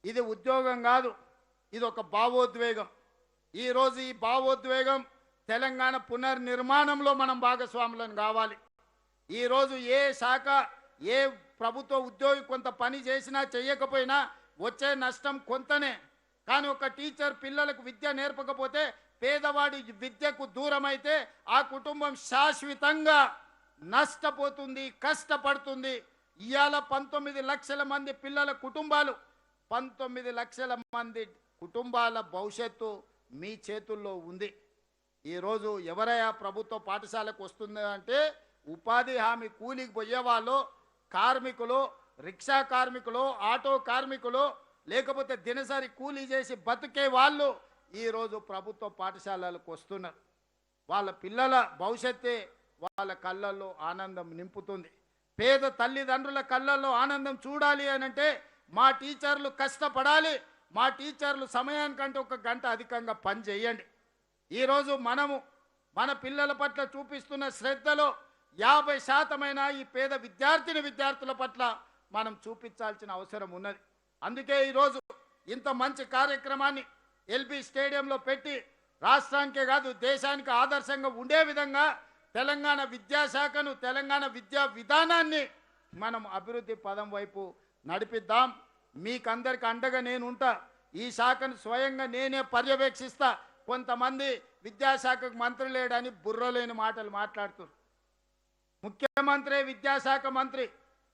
ఇది ఉద్యోగం కాదు, ఇది ఒక భావోద్వేగం. ఈరోజు ఈ భావోద్వేగం తెలంగాణ పునర్నిర్మాణంలో మనం భాగస్వాములను కావాలి. ఈరోజు ఏ శాఖ ఏ ప్రభుత్వ ఉద్యోగి కొంత పని చేసినా చేయకపోయినా వచ్చే నష్టం కొంతనే. కానీ ఒక టీచర్ పిల్లలకు విద్య నేర్పకపోతే, పేదవాడి విద్యకు దూరమైతే ఆ కుటుంబం శాశ్వతంగా నష్టపోతుంది, కష్టపడుతుంది. ఇవాళ 19 లక్షల మంది పిల్లల కుటుంబాలు, 19 లక్షల మంది కుటుంబాల భవిష్యత్తు మీ చేతుల్లో ఉంది. ఈరోజు ఎవరైనా ప్రభుత్వ పాఠశాలకు వస్తుంది అంటే ఉపాధి హామీ కూలికి పోయేవాళ్ళు, కార్మికులు, రిక్షా కార్మికులు, ఆటో కార్మికులు, లేకపోతే దినసరి కూలీ చేసి బతికే వాళ్ళు ఈరోజు ప్రభుత్వ పాఠశాలలకు వస్తున్నారు. వాళ్ళ పిల్లల భవిష్యత్తే వాళ్ళ కళ్ళల్లో ఆనందం నింపుతుంది. పేద తల్లిదండ్రుల కళ్ళల్లో ఆనందం చూడాలి అనంటే మా టీచర్లు కష్టపడాలి, మా టీచర్లు సమయానికంటే 1 గంట అధికంగా పని చేయండి. ఈరోజు మనము మన పిల్లల పట్ల చూపిస్తున్న శ్రద్ధలో 50% ఈ పేద విద్యార్థుల పట్ల మనం చూపించాల్సిన అవసరం ఉన్నది. అందుకే ఈరోజు ఇంత మంచి కార్యక్రమాన్ని ఎల్బీ స్టేడియంలో పెట్టి రాష్ట్రానికే కాదు దేశానికి ఆదర్శంగా ఉండే విధంగా తెలంగాణ విద్యాశాఖను, తెలంగాణ విద్యా విధానాన్ని మనం అభివృద్ధి పదం వైపు నడిపిద్దాం. మీకందరికి అండగా నేను ఉంటా. ఈ శాఖను స్వయంగా నేనే పర్యవేక్షిస్తా. కొంతమంది విద్యాశాఖకు మంత్రి లేడని బుర్రలేని మాటలు మాట్లాడుతున్నారు. ముఖ్యమంత్రి విద్యాశాఖ మంత్రి.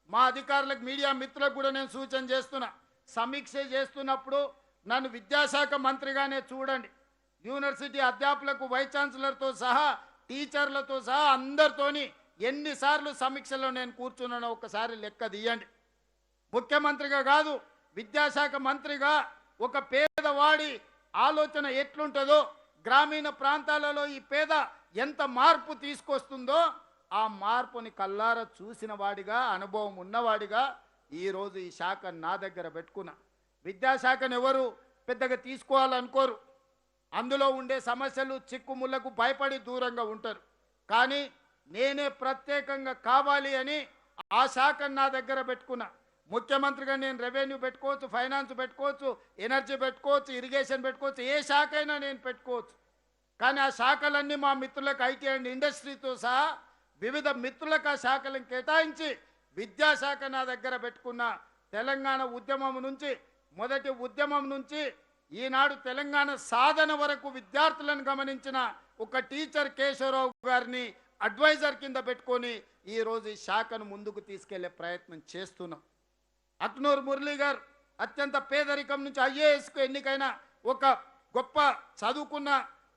మా అధికారులకు, మీడియా మిత్రులకు కూడా నేను సూచన చేస్తున్నా, సమీక్ష చేస్తున్నప్పుడు నన్ను విద్యాశాఖ మంత్రిగానే చూడండి. యూనివర్సిటీ అధ్యాపకులకు, వైస్ ఛాన్సలర్తో సహా, టీచర్లతో సహా అందరితోని ఎన్నిసార్లు సమీక్షలో నేను కూర్చున్నానో ఒకసారి లెక్క తీయండి. ముఖ్యమంత్రిగా కాదు, విద్యాశాఖ మంత్రిగా ఒక పేదవాడి ఆలోచన ఎట్లుంటుందో, గ్రామీణ ప్రాంతాలలో ఈ పేద ఎంత మార్పు తీసుకొస్తుందో ఆ మార్పుని కల్లారా చూసిన వాడిగా, అనుభవం ఉన్నవాడిగా ఈరోజు ఈ శాఖను నా దగ్గర పెట్టుకున్నా. విద్యాశాఖను ఎవరు పెద్దగా తీసుకోవాలనుకోరు. అందులో ఉండే సమస్యలు, చిక్కుముళ్లకు భయపడి దూరంగా ఉంటారు. కానీ నేనే ప్రత్యేకంగా కావాలి అని ఆ శాఖను నా దగ్గర పెట్టుకున్నా. ముఖ్యమంత్రిగా నేను రెవెన్యూ పెట్టుకోవచ్చు, ఫైనాన్స్ పెట్టుకోవచ్చు, ఎనర్జీ పెట్టుకోవచ్చు, ఇరిగేషన్ పెట్టుకోవచ్చు, ఏ శాఖ అయినా నేను పెట్టుకోవచ్చు. కానీ ఆ శాఖలన్నీ మా మిత్రులకు, ఐటీ అండ్ ఇండస్ట్రీతో సహా వివిధ మిత్రులకు ఆ శాఖలను కేటాయించి విద్యాశాఖ నా దగ్గర పెట్టుకున్న. తెలంగాణ ఉద్యమం నుంచి, మొదటి ఉద్యమం నుంచి ఈనాడు తెలంగాణ సాధన వరకు విద్యార్థులను గమనించిన ఒక టీచర్ కేశవరావు గారిని అడ్వైజర్ కింద పెట్టుకొని ఈరోజు ఈ శాఖను ముందుకు తీసుకెళ్లే ప్రయత్నం చేస్తున్నాం. అక్నూర్ మురళీ గారు అత్యంత పేదరికం నుంచి ఐఏఎస్కు ఎన్నికైన ఒక గొప్ప చదువుకున్న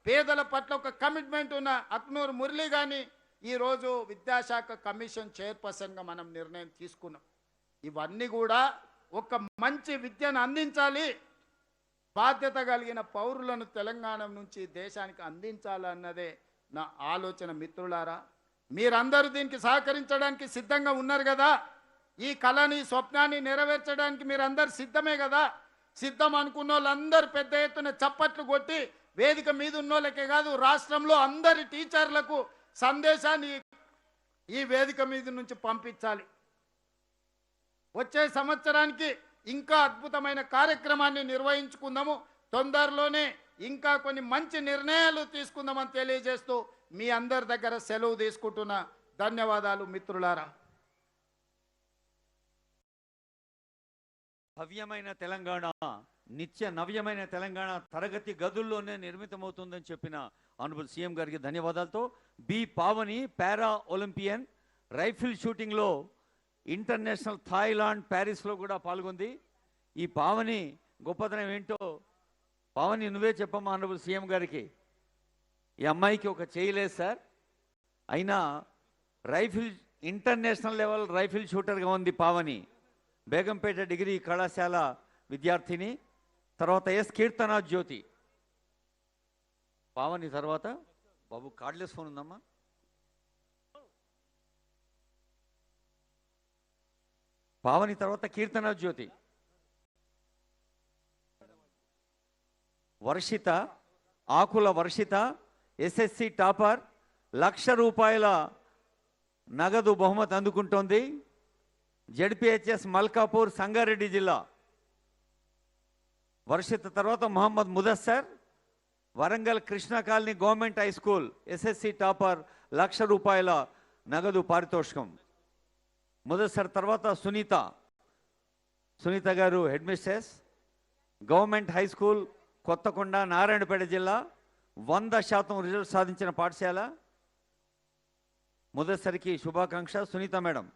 పేదల పట్ల ఒక కమిట్మెంట్ ఉన్న అక్నూర్ మురళీ గారిని ఈరోజు విద్యాశాఖ కమిషన్ చైర్పర్సన్గా మనం నిర్ణయం తీసుకున్నాం. ఇవన్నీ కూడా ఒక మంచి విద్యను అందించాలి, బాధ్యత కలిగిన పౌరులను తెలంగాణ నుంచి దేశానికి అందించాలన్నదే నా ఆలోచన. మిత్రులారా, మీరందరూ దీనికి సహకరించడానికి సిద్ధంగా ఉన్నారు కదా? ఈ కళని, స్వప్నాన్ని నెరవేర్చడానికి మీరందరూ సిద్ధమే కదా? సిద్ధం అనుకున్న వాళ్ళందరూ పెద్ద ఎత్తున చప్పట్లు కొట్టి వేదిక మీద ఉన్న వాళ్ళకే కాదు, రాష్ట్రంలో అందరి టీచర్లకు సందేశాన్ని ఈ వేదిక మీద నుంచి పంపించాలి. వచ్చే సంవత్సరానికి ఇంకా అద్భుతమైన కార్యక్రమాన్ని నిర్వహించుకుందాము. తొందరలోనే ఇంకా కొన్ని మంచి నిర్ణయాలు తీసుకుందామని తెలియజేస్తూ మీ అందరి దగ్గర సెలవు తీసుకుంటున్నా. ధన్యవాదాలు మిత్రులారా. భవ్యమైన తెలంగాణ, నిత్య నవ్యమైన తెలంగాణ తరగతి గదుల్లోనే నిర్మితమవుతుందని చెప్పిన ఆనరబుల్ సీఎం గారికి ధన్యవాదాలతో బి పావని పారా ఒలింపియన్ రైఫిల్ షూటింగ్లో ఇంటర్నేషనల్ థాయిలాండ్ ప్యారిస్లో కూడా పాల్గొంది. ఈ పావని గొప్పతనం ఏంటో పావని నువ్వే చెప్పమ్మా ఆనరబుల్ సీఎం గారికి. ఈ అమ్మాయికి ఒక చేయలేదు సార్, అయినా రైఫిల్ ఇంటర్నేషనల్ లెవెల్ రైఫిల్ షూటర్గా ఉంది పావని. బేగంపేట డిగ్రీ కళాశాల విద్యార్థిని. తర్వాత ఎస్ కీర్తనా జ్యోతి. పావని తర్వాత బాబు కార్డ్లెస్ ఫోన్ ఉందమ్మా. పావని తర్వాత కీర్తనా జ్యోతి. వర్షిత, ఆకుల వర్షిత ఎస్ఎస్సి టాపర్, ₹1,00,000 నగదు బహుమతి అందుకుంటోంది. జెడ్పిహెచ్ఎస్ మల్కాపూర్, సంగారెడ్డి జిల్లా. వర్షిత తర్వాత Mohammed Mudassar, Warangal Krishna colony government high school SSC topper ₹1,00,000 నగదు పారితోషికం. మొదటిసారి తర్వాత సునీత గారు head mistress, government high school Kothakonda, Narayanpet జిల్లా, 100% రిజల్ట్ సాధించిన పాఠశాల. మొదటిసారికి శుభాకాంక్ష సునీత మేడం.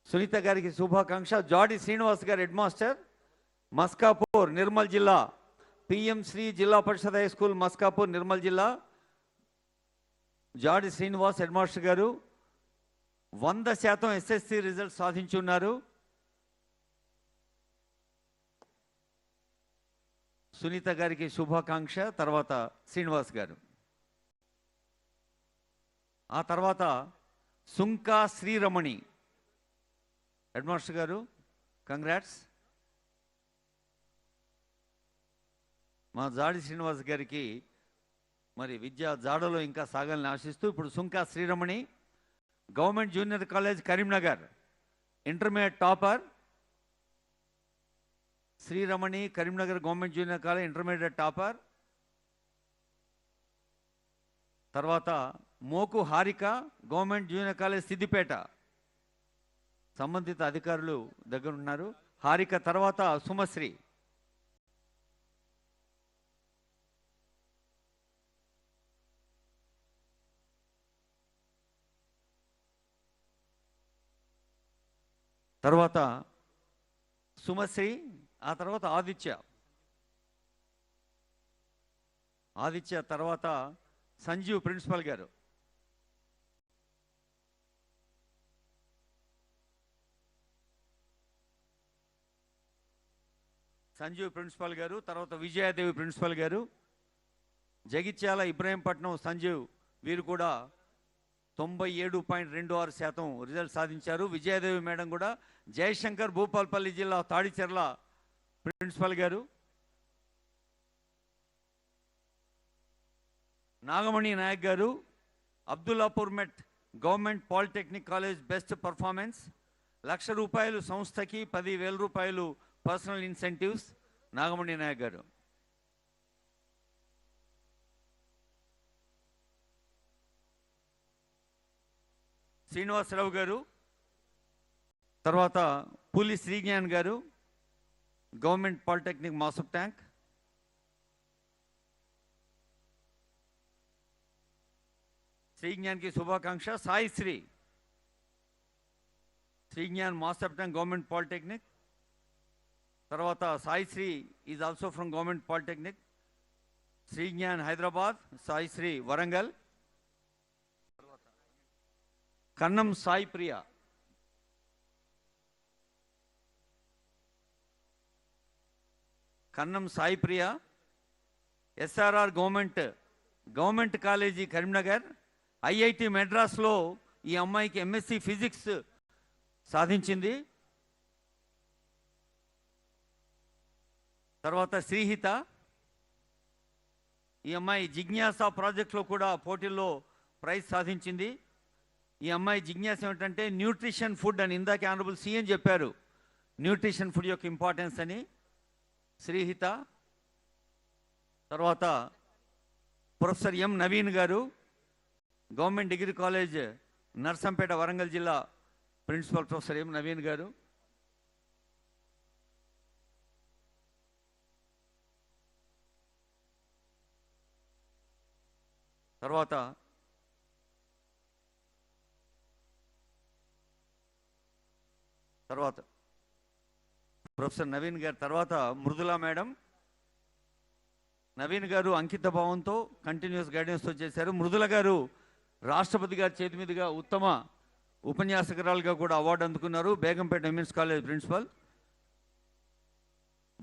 సునీత గారికి శుభాకాంక్ష. జాడి శ్రీనివాస్ గారు హెడ్ మాస్టర్, మస్కాపూర్, నిర్మల్ జిల్లా, పిఎం శ్రీ జిల్లా పరిషత్ హై స్కూల్ మస్కాపూర్, నిర్మల్ జిల్లా. జాడి శ్రీనివాస్ హెడ్ మాస్టర్ గారు 100% ఎస్ఎస్సి రిజల్ట్ సాధించున్నారు. సునీత గారికి శుభాకాంక్ష. తర్వాత శ్రీనివాస్ గారు. ఆ తర్వాత సుంకా శ్రీరమణి హెడ్ మాస్టర్ గారు, కంగ్రాట్స్. మా జాడి శ్రీనివాస్ గారికి మరి విద్యా జాడలో ఇంకా సాగాలని ఆశిస్తూ ఇప్పుడు Sunka Sriramani, government junior college Karimnagar, intermediate topper. Sriramani, Karimnagar government junior college intermediate topper. తర్వాత Moku Harika, government junior college Siddipet. సంబంధిత అధికారులు దగ్గర ఉన్నారు. హారిక తర్వాత సుమశ్రీ. తర్వాత సుమశ్రీ, ఆ తర్వాత ఆదిత్య తర్వాత సంజీవ్ ప్రిన్సిపల్ గారు. సంజీవ్ ప్రిన్సిపల్ గారు, తర్వాత విజయాదేవి ప్రిన్సిపల్ గారు. జగిత్యాల, ఇబ్రాహీంపట్నం సంజీవ్ వీరు కూడా 97.26% రిజల్ట్ సాధించారు. విజయాదేవి మేడం కూడా. జయశంకర్, భూపాల్పల్లి జిల్లా, తాడిచెర్ల ప్రిన్సిపల్ గారు. నాగమణి నాయక్ గారు, Abdullapurmet government polytechnic college best performance, ₹1,00,000 సంస్థకి, ₹10,000 పర్సనల్ ఇన్సెంటివ్స్. నాగమణి నాయక్ గారు. శ్రీనివాసరావు గారు, తర్వాత పులి శ్రీజ్ఞాన్ గారు, గవర్నమెంట్ పాలిటెక్నిక్ మాసప్ ట్యాంక్. శ్రీజ్ఞాన్కి శుభాకాంక్ష. Sai Srignan Masab Tank government polytechnic. తర్వాత Saisri is also from government polytechnic. Srignan Hyderabad, Saisri Warangal. Kannam Sai Priya, SRR government college Karimnagar. IIT మెడ్రాస్లో ఈ అమ్మాయికి ఎంఎస్సి ఫిజిక్స్ సాధించింది. తర్వాత శ్రీహిత, ఈ అమ్మాయి జిజ్ఞాస ప్రాజెక్ట్లో కూడా పోటీల్లో ప్రైజ్ సాధించింది. ఈ అమ్మాయి జిజ్ఞాస ఏమిటంటే న్యూట్రిషన్ ఫుడ్ అని. ఇందాక ఆనరబుల్ సీఎం చెప్పారు న్యూట్రిషన్ ఫుడ్ యొక్క ఇంపార్టెన్స్ అని. శ్రీహిత. తర్వాత ప్రొఫెసర్ ఎం నవీన్ గారు, government degree college Narsampet, Warangal జిల్లా ప్రిన్సిపల్ ప్రొఫెసర్ ఎం నవీన్ గారు. తర్వాత ప్రొఫెసర్ నవీన్ గారు. తర్వాత మృదులా మేడం. నవీన్ గారు అంకిత భావంతో కంటిన్యూస్ గైడెన్స్తో చేశారు. మృదుల గారు రాష్ట్రపతి గారి చేతి మీదుగా ఉత్తమ ఉపన్యాసకురాలుగా కూడా అవార్డు అందుకున్నారు. Begumpet women's college principal.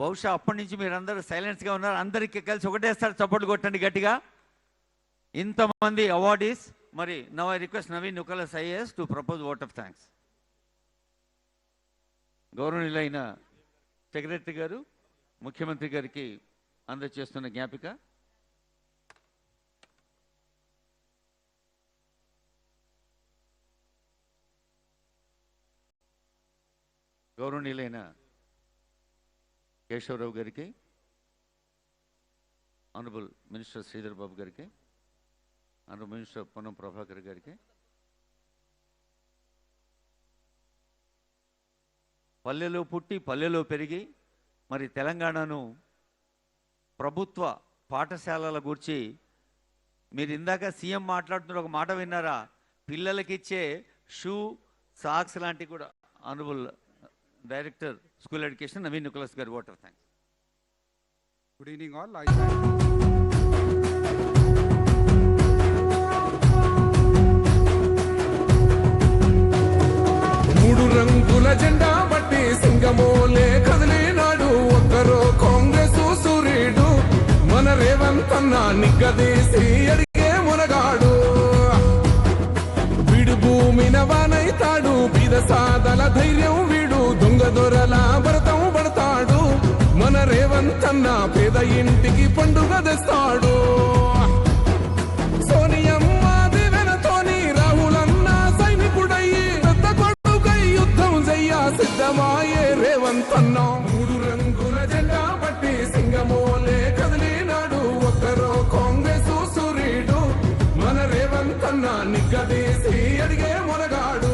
బహుశా అప్పటి నుంచి మీరందరూ సైలెన్స్గా ఉన్నారు. అందరికీ కలిసి ఒకటేసారి చప్పట్లు కొట్టండి గట్టిగా. ఇంతమంది అవార్డీస్. మరి now I request Naveen Nicolas IAS to propose vote of thanks. గౌరవనీయులైన సెక్రటరీ గారు ముఖ్యమంత్రి గారికి అందజేస్తున్న జ్ఞాపిక. గౌరవనీయులైన కేశవరావు గారికి, ఆనరబుల్ మినిస్టర్ శ్రీధర్ బాబు గారికి, ఆనరబుల్ మినిస్టర్ పొన్నం ప్రభాకర్ గారికి, పల్లెలో పుట్టి పల్లెలో పెరిగి మరి తెలంగాణను ప్రభుత్వ పాఠశాలల గురించి మీరు ఇందాక సీఎం మాట్లాడుతున్న ఒక మాట విన్నారా? పిల్లలకి ఇచ్చే షూ, సాక్స్ లాంటివి కూడా honourable director school education Naveen Nicholas గారు. Water thanks. Good evening all. మూడు రంగుల జెండా బట్టి సింగమోలే కదిలినాడు ఒక్కరో కాంగ్రెస్ సూర్యుడు మన రేవంత్ అన్న నిగ్గదీసి అడిగే మునగాడు. వీడు భూమిన వానైతాడు, బీద సాదల ధైర్యం వీడు, దొంగ దొరల భరతం పడతాడు. మన రేవంత్ అన్న పేద ఇంటికి పండుగ తెస్తాడు. సోనియమ్మ దివెనతోని రాహులన్న సైనికుడయ్యి పెద్ద కొడుకై యుద్ధం చెయ్య సిద్ధమాయే రేవంత్ అన్న. మూడు రంగుల జెండా బట్టి సింగమోలే కదిలినాడు ఒక్కరో కాంగ్రెస్ సూర్యుడు మన రేవంత్ అన్న నిగ్గదీసి అడిగే మునగాడు.